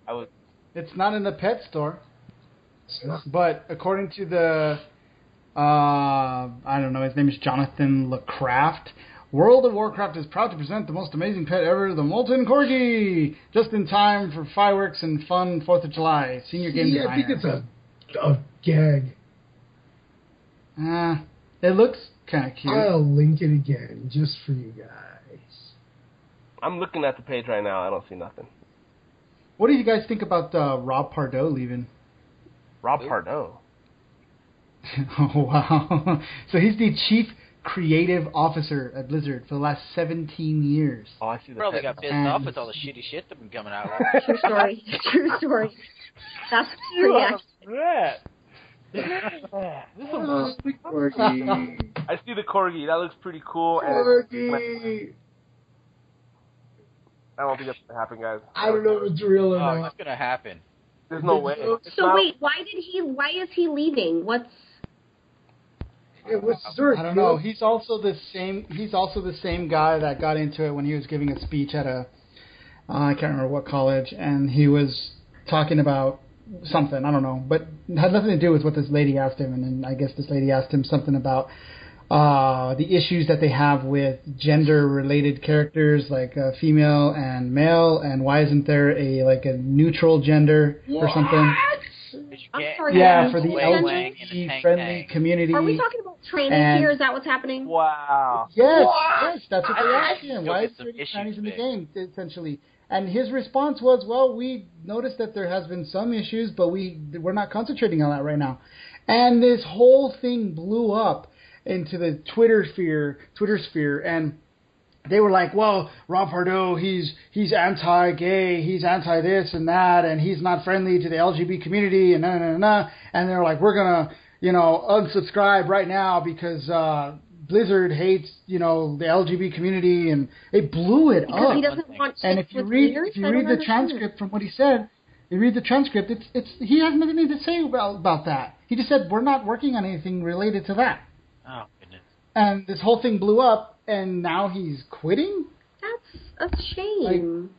I was. It's not in the pet store. But according to the, I don't know, his name is Jonathan LeCraft, World of Warcraft is proud to present the most amazing pet ever, the Molten Corgi, just in time for fireworks and fun 4th of July. Senior game designer. I think it's a gag. It looks kind of cute. I'll link it again just for you guys. I'm looking at the page right now. I don't see nothing. What do you guys think about Rob Pardo leaving? Rob Pardo? Oh, wow. So he's the chief creative officer at Blizzard for the last 17 years. Oh, I see the Probably got pissed off with all the shitty shit that been coming out. True story. True story. That's true. Yeah. This Oh, the corgi. I see the corgi. That looks pretty cool. Corgi. I don't think that's gonna happen, guys. I don't know if it's real or Oh, not. it's gonna happen. There's no way. So wait, why is he leaving? What's I don't know. He's also the same guy that got into it when he was giving a speech at I can't remember what college, and he was talking about something, I don't know, but it had nothing to do with what this lady asked him, and then I guess this lady asked him something about the issues that they have with gender-related characters, like female and male, and why isn't there a neutral gender or something? I'm sorry, yeah, for the LGBT-friendly community. Are we talking about training here? Is that what's happening? Wow. Yes, that's what they're asking. Why is there any Chinese in the game, essentially? And his response was, well, we noticed that there has been some issues, but we're not concentrating on that right now. And this whole thing blew up into the Twitter sphere, and they were like, well, Rob Pardo, he's anti-gay, he's anti-this and that, and he's not friendly to the LGBT community, and and they're like, we're gonna, unsubscribe right now because Blizzard hates, the LGBT community, and they blew it because up. He doesn't want and if you read the transcript from what he said, you read the transcript, it's he has nothing to say about that. He just said, we're not working on anything related to that. Oh, goodness. And this whole thing blew up, and now he's quitting? That's a shame.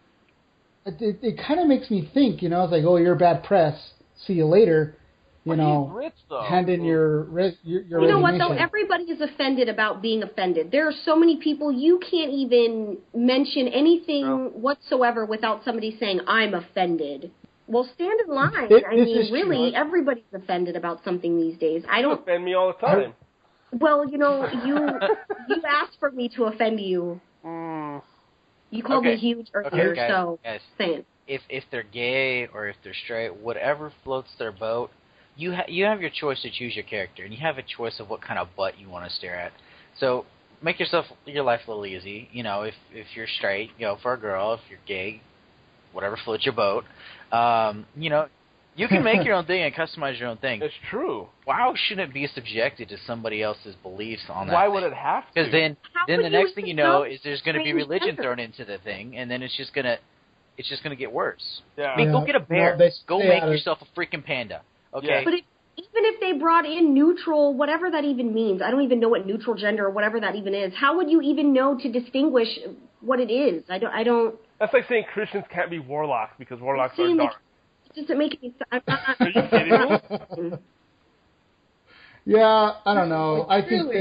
It kind of makes me think, it's like, oh, you're bad press. See you later. He's rich, though. Hand in your You know what, though? Everybody is offended about being offended. There are so many people, you can't even mention anything whatsoever without somebody saying, I'm offended. Well, stand in line. Really, everybody's offended about something these days. You offend me all the time. Well, you asked for me to offend you. You called me huge earlier, guys, saying. If they're gay or if they're straight, whatever floats their boat, you have your choice to choose your character, and you have a choice of what kind of butt you want to stare at. So make your life a little easy. If you're straight, go for a girl. If you're gay, whatever floats your boat. You can make your own thing and customize your own thing. It's true. Why shouldn't it be subjected to somebody else's beliefs on that? Why would it have to? Because then the next thing you know is there's going to be religion thrown into the thing, and then it's just gonna get worse. Yeah. I mean, go get a bear. Go make yourself a freaking panda. Okay. Yeah. But even if they brought in neutral, whatever that even means, I don't even know what neutral gender or whatever that even is. How would you even know to distinguish what it is? I don't. That's like saying Christians can't be warlocks because warlocks are dark. It doesn't make any sense. Are you kidding me? Yeah, I don't know. I think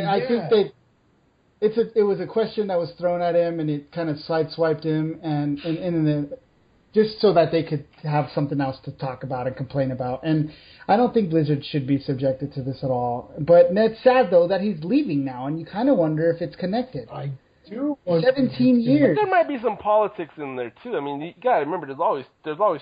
it was a question that was thrown at him, and it kind of sideswiped him, and just so that they could have something else to talk about and complain about. And I don't think Blizzard should be subjected to this at all. But it's sad though that he's leaving now, and you kind of wonder if it's connected. 17 years. But there might be some politics in there too. I mean, you gotta remember, there's always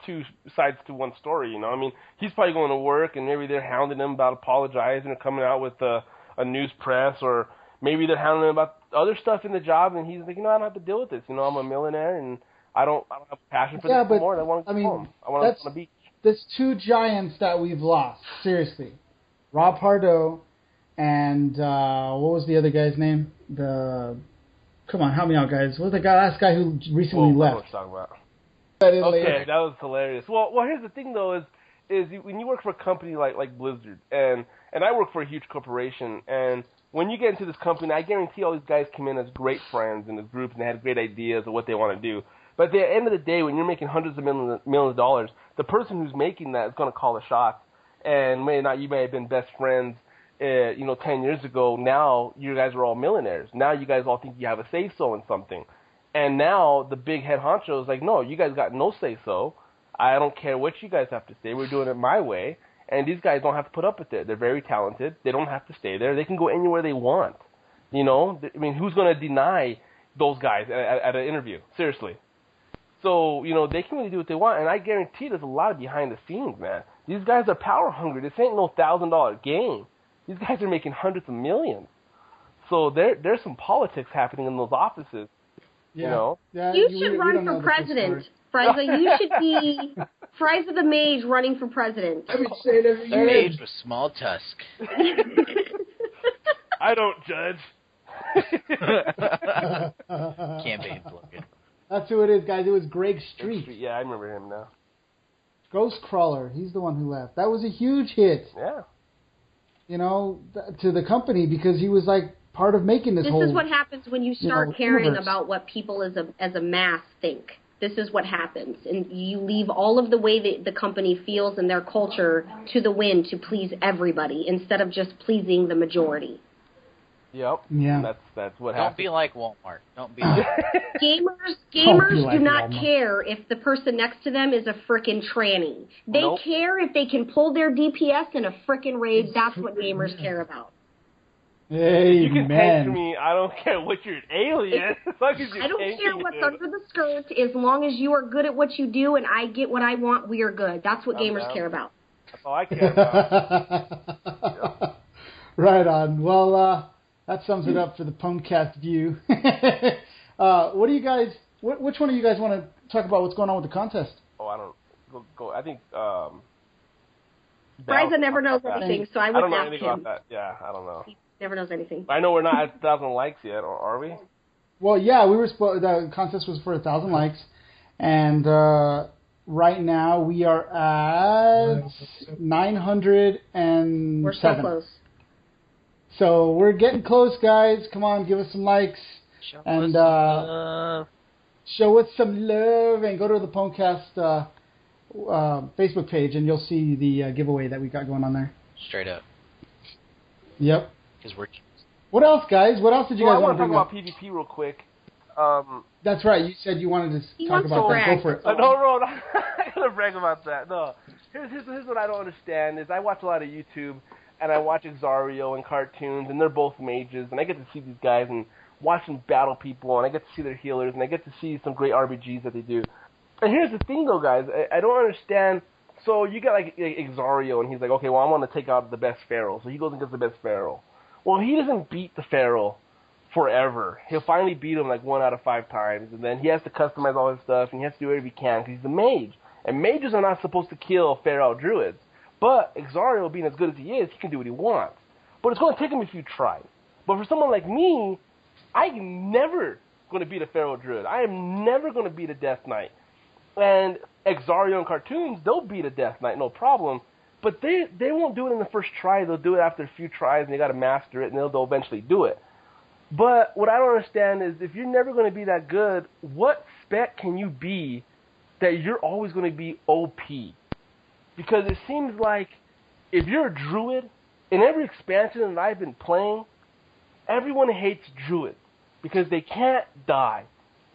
two sides to one story. I mean, he's probably going to work, and maybe they're hounding him about apologizing or coming out with a news press, or maybe they're hounding him about other stuff in the job, and he's like, I don't have to deal with this. I'm a millionaire, and I don't have passion for this anymore. And I want to go home. I want to be on the beach. There's two giants that we've lost. Seriously. Rob Pardo, and what was the other guy's name? Come on, help me out, guys. What was the last guy who recently left? What talking about? Okay, that was hilarious. Well, here's the thing though: is when you work for a company like Blizzard, and I work for a huge corporation, and when you get into this company, I guarantee all these guys come in as great friends in this group, and they have great ideas of what they want to do. But at the end of the day, when you're making hundreds of millions of dollars, the person who's making that is going to call the shots. And you may have been best friends, 10 years ago. Now you guys are all millionaires. Now you guys all think you have a say-so in something. And now the big head honcho is like, no, you guys got no say-so. I don't care what you guys have to say. We're doing it my way. And these guys don't have to put up with it. They're very talented. They don't have to stay there. They can go anywhere they want. Who's going to deny those guys at an interview? Seriously. So, they can really do what they want, and I guarantee there's a lot of behind the scenes, man. These guys are power hungry. This ain't no $1,000 game. These guys are making hundreds of millions. So there's some politics happening in those offices. Yeah. Yeah, you should run for president. Frysa, you should be Frysa the Mage running for president. I would say it every year. Mage with small tusk. I don't judge. Campaign slogan. That's who it is, guys. It was Greg Street. Yeah, I remember him now. Ghostcrawler. He's the one who left. That was a huge hit. Yeah. To the company because he was like part of making this whole. This is what happens when you start caring universe. about what people as a mass think. This is what happens, and you leave all of the way that the company feels and their culture to the wind to please everybody instead of just pleasing the majority. Yep. Yeah. That's what Don't happens. be like Walmart. Don't be like Gamers like do not Walmart. care if the person next to them is a frickin' tranny. They care if they can pull their DPS in a frickin' raid. That's what gamers care about. Amen. You can tank me. I don't care what you're an alien. As long as you're I don't care tanking what's it. under the skirt. As long as you are good at what you do and I get what I want, we are good. That's what gamers care about. That's all I care about. Right on. Well, that sums it up for the PWNcast view. What do you guys? Which one of you guys want to talk about what's going on with the contest? Oh, I don't go. I think. Frysa never knows anything, so I wouldn't know ask anything him. about that. Yeah, I don't know. He never knows anything. I know we're not at 1,000 likes yet, or are we? Well, yeah, we were. The contest was for 1,000 likes, and right now we are at 907. We're so close. So we're getting close, guys. Come on, give us some likes. Show us some love, and go to the PWNcast Facebook page, and you'll see the giveaway that we got going on there. Straight up. Yep. Because we're. What else, guys? What else did you guys want to talk bring up? about PvP real quick. That's right. You said you wanted to talk about that. Go for it. No, I'm not gonna brag about that. No. Here's what I don't understand is I watch a lot of YouTube. And I watch Exario and cartoons, and they're both mages, and I get to see these guys and watch them battle people, and I get to see their healers, and I get to see some great RBGs that they do. And here's the thing, though, guys. I don't understand. So you got, like Exario, and he's like, okay, well, I want to take out the best Pharaoh. So he goes and gets the best Pharaoh. Well, he doesn't beat the Pharaoh forever. He'll finally beat him, like, 1 out of 5 times, and then he has to customize all his stuff, and he has to do whatever he can, because he's a mage. And mages are not supposed to kill Pharaoh druids. But Exario, being as good as he is, he can do what he wants. But it's going to take him a few tries. But for someone like me, I'm never going to beat a Pharaoh Druid. I am never going to beat a Death Knight. And Exario and cartoons, they'll beat a Death Knight, no problem. But they won't do it in the first try. They'll do it after a few tries, and they got to master it, and they'll eventually do it. But what I don't understand is if you're never going to be that good, what spec can you be that you're always going to be OP? Because it seems like if you're a druid, in every expansion that I've been playing, everyone hates druids because they can't die.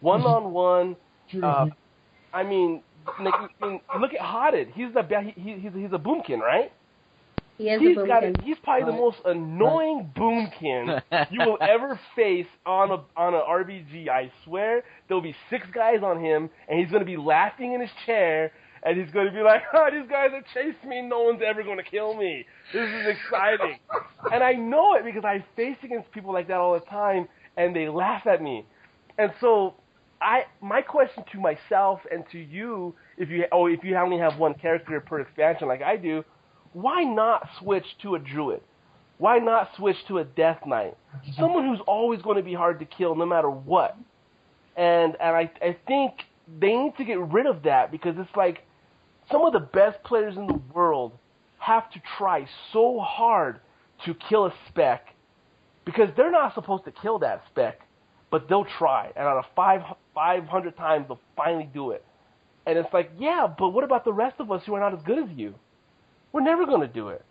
One-on-one, I mean, look at Hodded. He's a boomkin, right? He is a boomkin. He's probably the most annoying boomkin you will ever face on an RBG. I swear, there'll be 6 guys on him, and he's going to be laughing in his chair, and he's going to be like, oh, these guys are chasing me. No one's ever going to kill me. This is exciting. And I know it because I face against people like that all the time, and they laugh at me. And so my question to myself and to you, if you only have one character per expansion like I do, why not switch to a druid? Why not switch to a death knight? Someone who's always going to be hard to kill no matter what. And I think they need to get rid of that, because it's like some of the best players in the world have to try so hard to kill a spec, because they're not supposed to kill that spec, but they'll try. And out of 500 times, they'll finally do it. And it's like, yeah, but what about the rest of us who are not as good as you? We're never going to do it.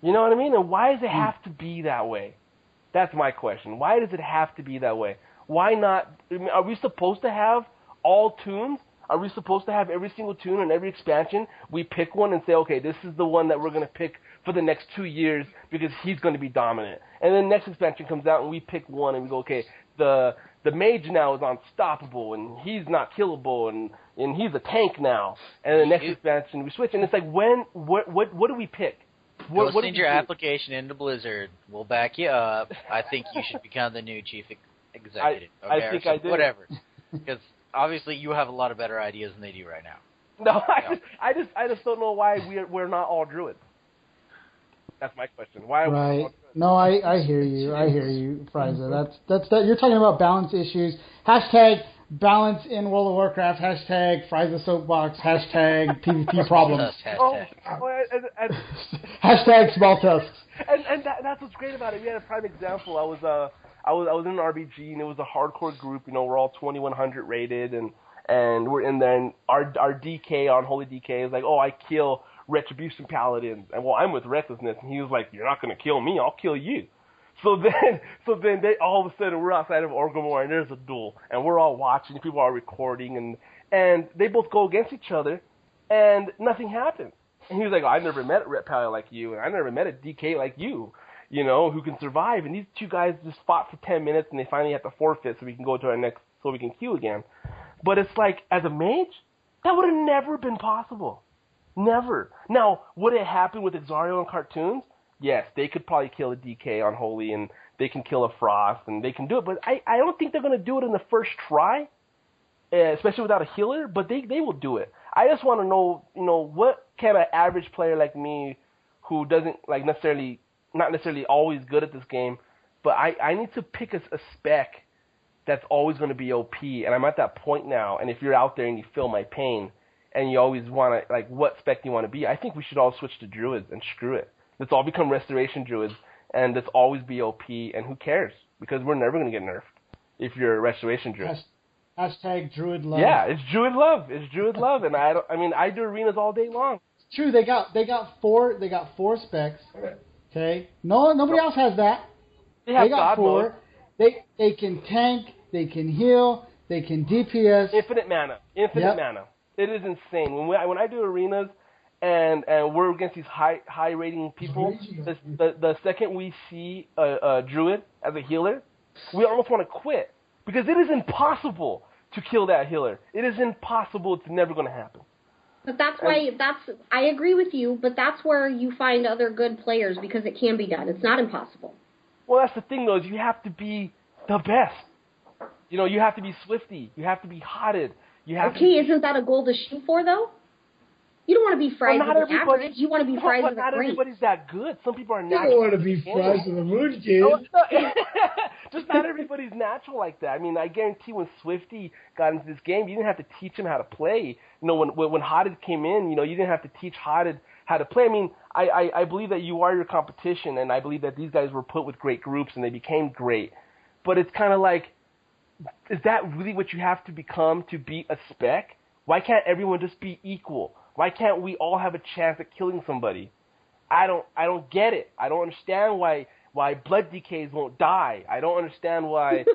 You know what I mean? And why does it have to be that way? That's my question. Why does it have to be that way? Why not? I mean, are we supposed to have all toons? Are we supposed to have every single toon in every expansion? We pick one and say, okay, this is the one that we're going to pick for the next 2 years because he's going to be dominant. And then the next expansion comes out and we pick one and we go, okay, the mage now is unstoppable and he's not killable and he's a tank now. And the next expansion we switch. And it's like, what do we pick? Go send your application into Blizzard. We'll back you up. I think you should become the new chief executive. I think I do. Whatever. Because obviously you have a lot of better ideas than they do right now. No, I just don't know why we're not all druids. That's my question. Why are we all druids? No, I hear you. I hear you, Frysa. That's that. You're talking about balance issues. Hashtag balance in World of Warcraft. Hashtag Frysa soapbox. Hashtag PvP problems. Hashtag small tusks. And that's what's great about it. We had a prime example. I was in an RBG and it was a hardcore group. You know, we're all 2100 rated and we're in there. And our DK on Holy DK is like, oh, I kill Retribution Paladins, and well, I'm with Recklessness, and he was like, you're not going to kill me, I'll kill you. So then they all of a sudden, we're outside of Orgrimmar, and there's a duel, and we're all watching, people are recording, and they both go against each other, and nothing happens. And he was like, oh, I never met a Ret Paladin like you, and I never met a DK like you, you know, who can survive. And these two guys just fought for 10 minutes, and they finally have to forfeit so we can go to our next, so we can queue again. But it's like, as a mage, that would have never been possible. Never. Now, would it happen with Exario and cartoons? Yes, they could probably kill a DK on Holy, and they can kill a Frost, and they can do it. But I don't think they're going to do it in the first try, especially without a healer, but they will do it. I just want to know, you know, what can an average player like me, who doesn't, like, not necessarily always good at this game, but I need to pick a spec that's always going to be OP, and I'm at that point now, and if you're out there and you feel my pain, and you always want to, like, what spec do you want to be? I think we should all switch to druids and screw it. Let's all become restoration druids, and let's always be OP, and who cares? Because we're never going to get nerfed if you're a restoration druid. Hashtag druid love. Yeah, it's druid love. It's druid love, and I do arenas all day long. It's true. They got four specs. Okay, nobody else has that. They got God four. Mode. They can tank. They can heal. They can DPS. Infinite mana. Mana. It is insane. When I do arenas and we're against these high rating people, the second we see a druid as a healer, we almost want to quit, because it is impossible to kill that healer. It is impossible. It's never going to happen. But that's why I agree with you, but that's where you find other good players, because it can be done. It's not impossible. Well, that's the thing, though, is you have to be the best. You know, you have to be Swifty. You have to be Hotted. Isn't that a goal to shoot for, though? You don't want to be Frysa with the average. You want to be Frysa with the great. Not everybody's that good. Some people are natural. You don't want to be Frysa the Moon Kid. Just not everybody's natural like that. I mean, I guarantee when Swifty got into this game, you didn't have to teach him how to play. You know, when Hotted came in, you know, you didn't have to teach Hotted how to play. I mean, I believe that you are your competition, and I believe that these guys were put with great groups, and they became great. But it's kind of like, is that really what you have to become to beat a spec? Why can't everyone just be equal? Why can't we all have a chance at killing somebody? I don't get it. I don't understand why blood DKs won't die. I don't understand why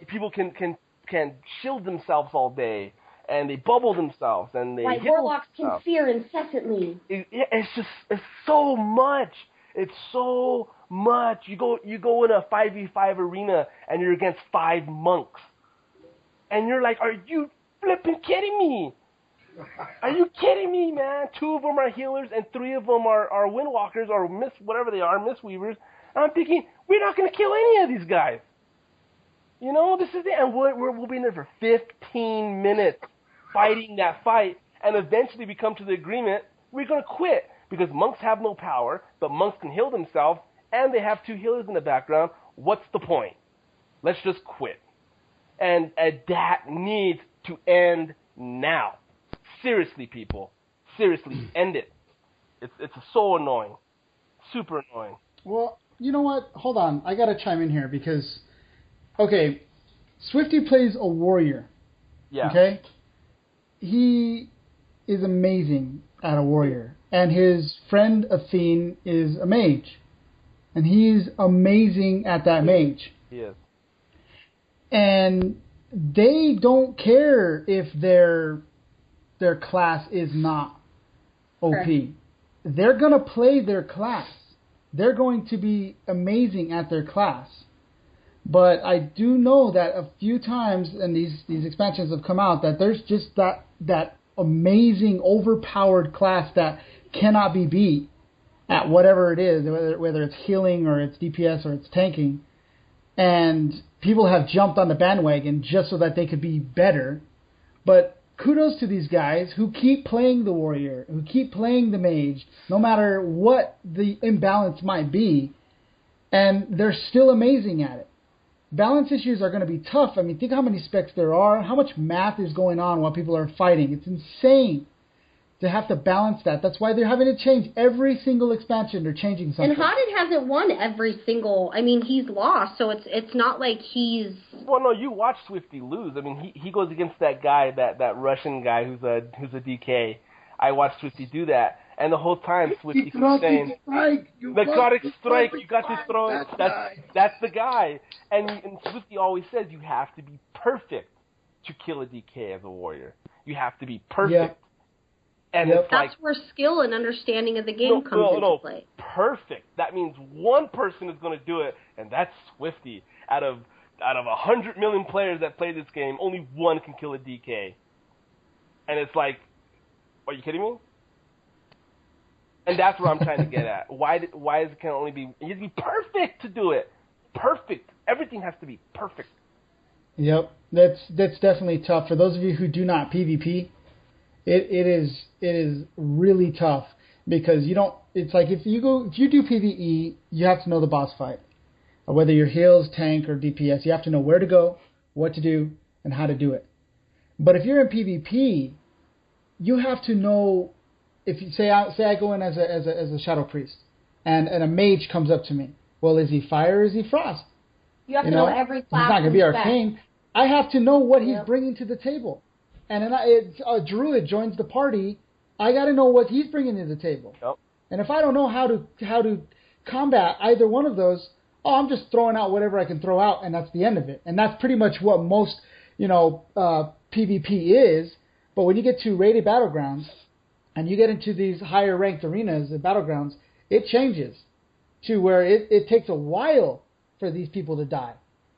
people can shield themselves all day and they bubble themselves and they hit warlocks can fear incessantly. It's so much. It's so much. You go in a 5v5 arena and you're against 5 monks. And you're like, are you flipping kidding me? Are you kidding me, man? 2 of them are healers and 3 of them are windwalkers or whatever they are, mistweavers. And I'm thinking, we're not going to kill any of these guys. You know, this is it. And we'll be in there for 15 minutes fighting that fight. And eventually we come to the agreement, we're going to quit. Because monks have no power, but monks can heal themselves, and they have 2 healers in the background. What's the point? Let's just quit. And that needs to end now. Seriously, people. Seriously, end it. It's so annoying. Super annoying. Well, you know what? Hold on. I got to chime in here because, okay, Swifty plays a warrior. Yeah. Okay? He is amazing at a warrior. And his friend Athene is a mage. And he's amazing at that mage. He is. And they don't care if their class is not OP. Correct. They're going to play their class. They're going to be amazing at their class. But I do know that a few times, and these expansions have come out, that there's just that amazing, overpowered class that cannot be beat at whatever it is, whether it's healing or it's DPS or it's tanking. And people have jumped on the bandwagon just so that they could be better. But kudos to these guys who keep playing the warrior, who keep playing the mage, no matter what the imbalance might be, and they're still amazing at it. Balance issues are going to be tough. I mean, think how many specs there are, how much math is going on while people are fighting. It's insane to have to balance that. That's why they're having to change every single expansion. They're changing something. And Haunted hasn't won every single. I mean, he's lost, so it's not like he's. Well, no, you watch Swifty lose. I mean, he goes against that guy, that Russian guy who's a DK. I watched Swifty do that, and the whole time Swifty keeps saying, "The exotic strike, you got to throw it." That's the guy. And Swifty always says you have to be perfect to kill a DK as a warrior. You have to be perfect. Yep. And Yep. it's like, That's where skill and understanding of the game comes into play. Perfect. That means one person is going to do it, and that's Swifty. Out of 100 million players that play this game, only one can kill a DK. And it's like, are you kidding me? And that's where I'm trying to get at. Why is it can only be? You have to be perfect to do it. Perfect. Everything has to be perfect. Yep, that's definitely tough for those of you who do not PvP. It is really tough because you don't. It's like if you do PvE, you have to know the boss fight, whether you're heals, tank, or DPS. You have to know where to go, what to do, and how to do it. But if you're in PvP, you have to know. If you say I go in as a shadow priest, and a mage comes up to me. Well, is he fire or is he frost? You have to know every class. He's not going to be and spec. arcane. I have to know what he's Yep. bringing to the table. And then a druid joins the party. I got to know what he's bringing to the table. Yep. And if I don't know how to combat either one of those, I'm just throwing out whatever I can throw out, and that's the end of it. And that's pretty much what most PvP is. But when you get to rated battlegrounds, and you get into these higher ranked arenas and battlegrounds, it changes to where it takes a while for these people to die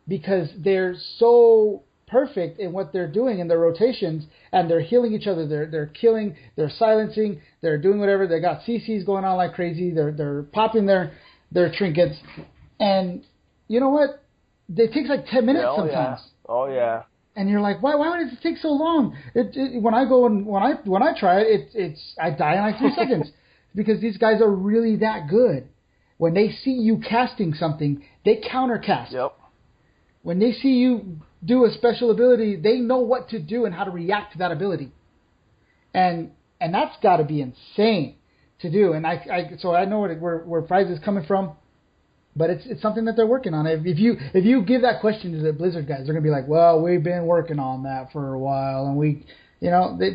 because they're so perfect in what they're doing in their rotations, and they're healing each other. They're killing, they're silencing, they're doing whatever. They got CCs going on like crazy. They're popping their trinkets, and you know what? It takes like 10 minutes sometimes. Yeah. Oh yeah. And you're like, why would it take so long? When I go and when I try it, I die in like 3 seconds because these guys are really that good. When they see you casting something, they countercast. Yep. When they see you do a special ability, they know what to do and how to react to that ability. And that's got to be insane to do. And so I know where Frysa is coming from. But it's something that they're working on. If you give that question to the Blizzard guys, they're gonna be like, "Well, we've been working on that for a while, and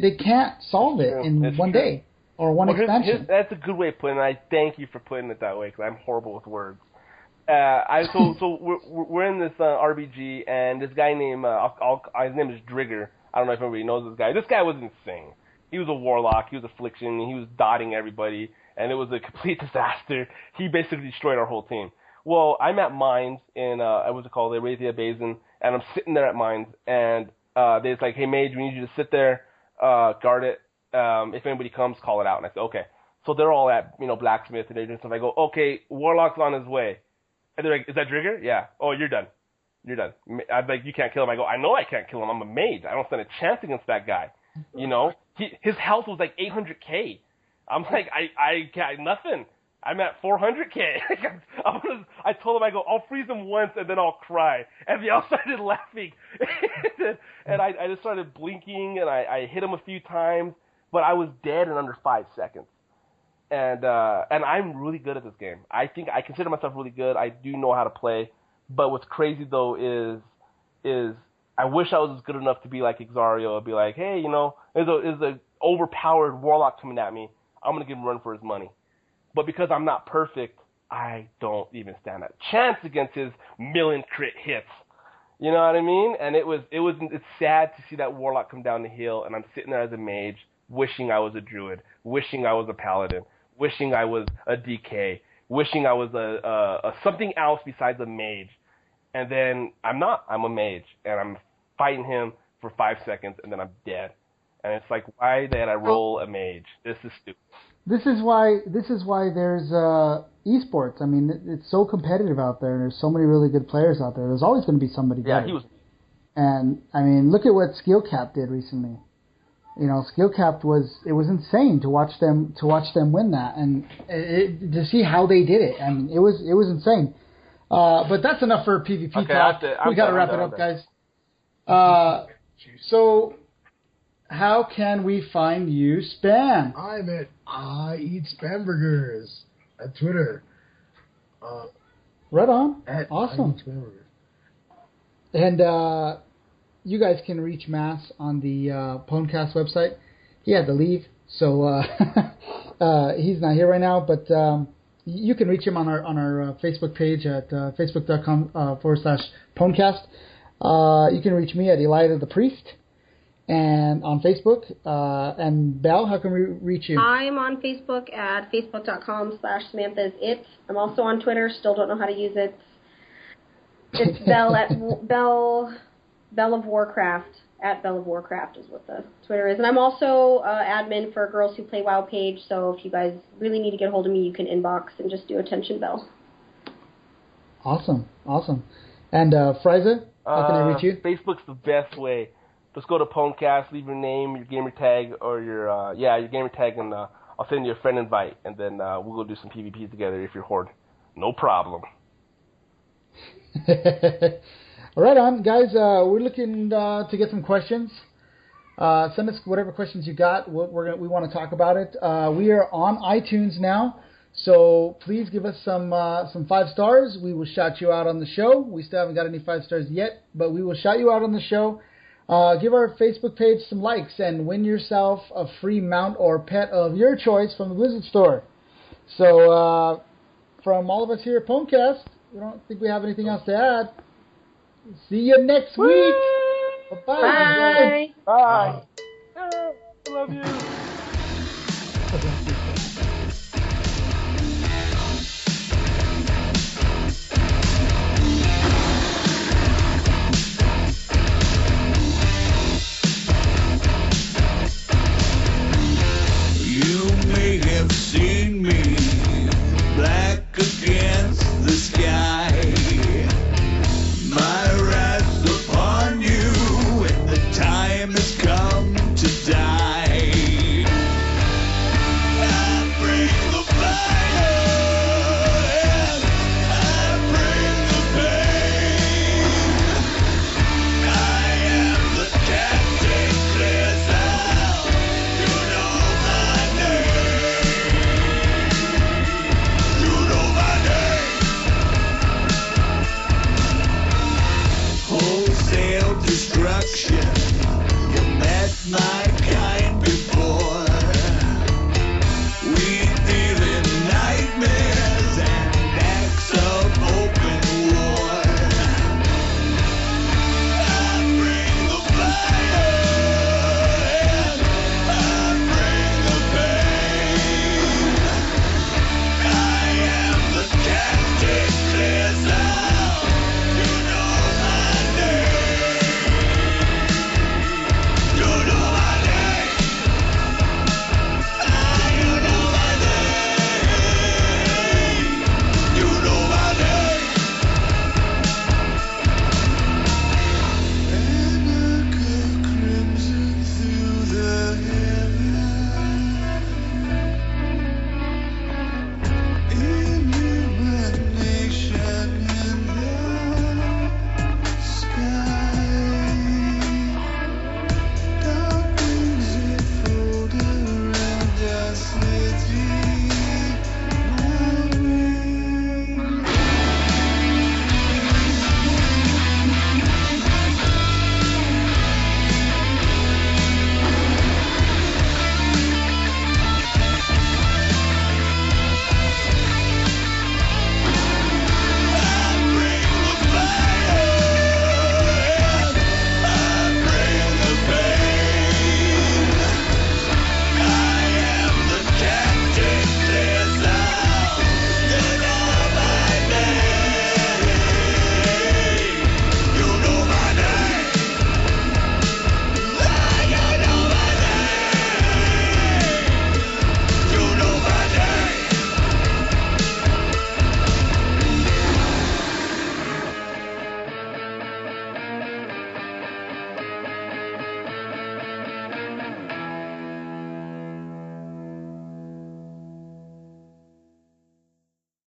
they can't solve it in one day or one expansion." That's a good way of putting it. I thank you for putting it that way because I'm horrible with words. So we're in this RBG, and this guy named his name is Drigger. I don't know if everybody knows this guy. This guy was insane. He was a warlock. He was affliction. He was dotting everybody, and it was a complete disaster. He basically destroyed our whole team. Well, I'm at Mines in, what's it called, the Eliadah Basin, and I'm sitting there at Mines, and they're like, "Hey, Mage, we need you to sit there, guard it. If anybody comes, call it out." And I said, "Okay." So they're all at, Blacksmith, and they're doing stuff. I go, "Okay, Warlock's on his way." And they're like, "Is that Drigger?" "Yeah." "Oh, you're done. You're done." I'm like, "You can't kill him." I go, "I know I can't kill him. I'm a mage. I don't stand a chance against that guy." His health was like 800K. I'm like, I got nothing. I'm at 400K. I told him, I go, I'll freeze him once and then I'll cry. And they all started laughing. And I just started blinking and I hit him a few times, but I was dead in under 5 seconds. And I'm really good at this game. I consider myself really good. I do know how to play. But what's crazy though is I wish I was as good enough to be like Ixario and be like, hey, there's a overpowered warlock coming at me. I'm gonna give him a run for his money. But because I'm not perfect, I don't even stand a chance against his million crit hits. You know what I mean? And it's sad to see that warlock come down the hill, and I'm sitting there as a mage, wishing I was a druid, wishing I was a paladin, wishing I was a DK, wishing I was a something else besides a mage. And then I'm not. I'm a mage, and I'm fighting him for 5 seconds, and then I'm dead. And it's like, why did I roll a mage? This is stupid. This is why there's esports. I mean, it's so competitive out there, and there's so many really good players out there. There's always going to be somebody better. Yeah, he was. And I mean, look at what SkillCap did recently. SkillCap was insane to watch them win that, and to see how they did it. I mean, it was insane. But that's enough for PvP talk. We got to wrap it up, guys. So, how can we find you, Spam? I'm at I Eat Spamburgers at Twitter. Right on. At awesome. I Eat Spamburgers. And you guys can reach Mass on the PWNcast website. He had to leave, so he's not here right now. But you can reach him on our Facebook page at facebook.com/PWNcast. You can reach me at Eliadah the Priest. And on Facebook, and Belle, how can we reach you? I'm on Facebook at facebook.com/SamanthaIsIt. I'm also on Twitter, still don't know how to use it. It's Belle at Belle of Warcraft, at Belle of Warcraft is what the Twitter is. And I'm also admin for Girls Who Play WoW page, so if you guys really need to get a hold of me, you can inbox and just do attention Belle. Awesome. And Frysa, how can I reach you? Facebook's the best way. Just go to PWNcast, leave your name, your gamer tag, or your gamer tag, and I'll send you a friend invite, and then we'll go do some PvP together if you're Horde. No problem. Right on, guys. We're looking to get some questions. Send us whatever questions you got. We want to talk about it. We are on iTunes now, so please give us some 5 stars. We will shout you out on the show. We still haven't got any 5 stars yet, but we will shout you out on the show. Give our Facebook page some likes and win yourself a free mount or pet of your choice from the Blizzard store. So, from all of us here at PWNcast, we don't think we have anything else to add. See you next week. Bye. Bye. I love you.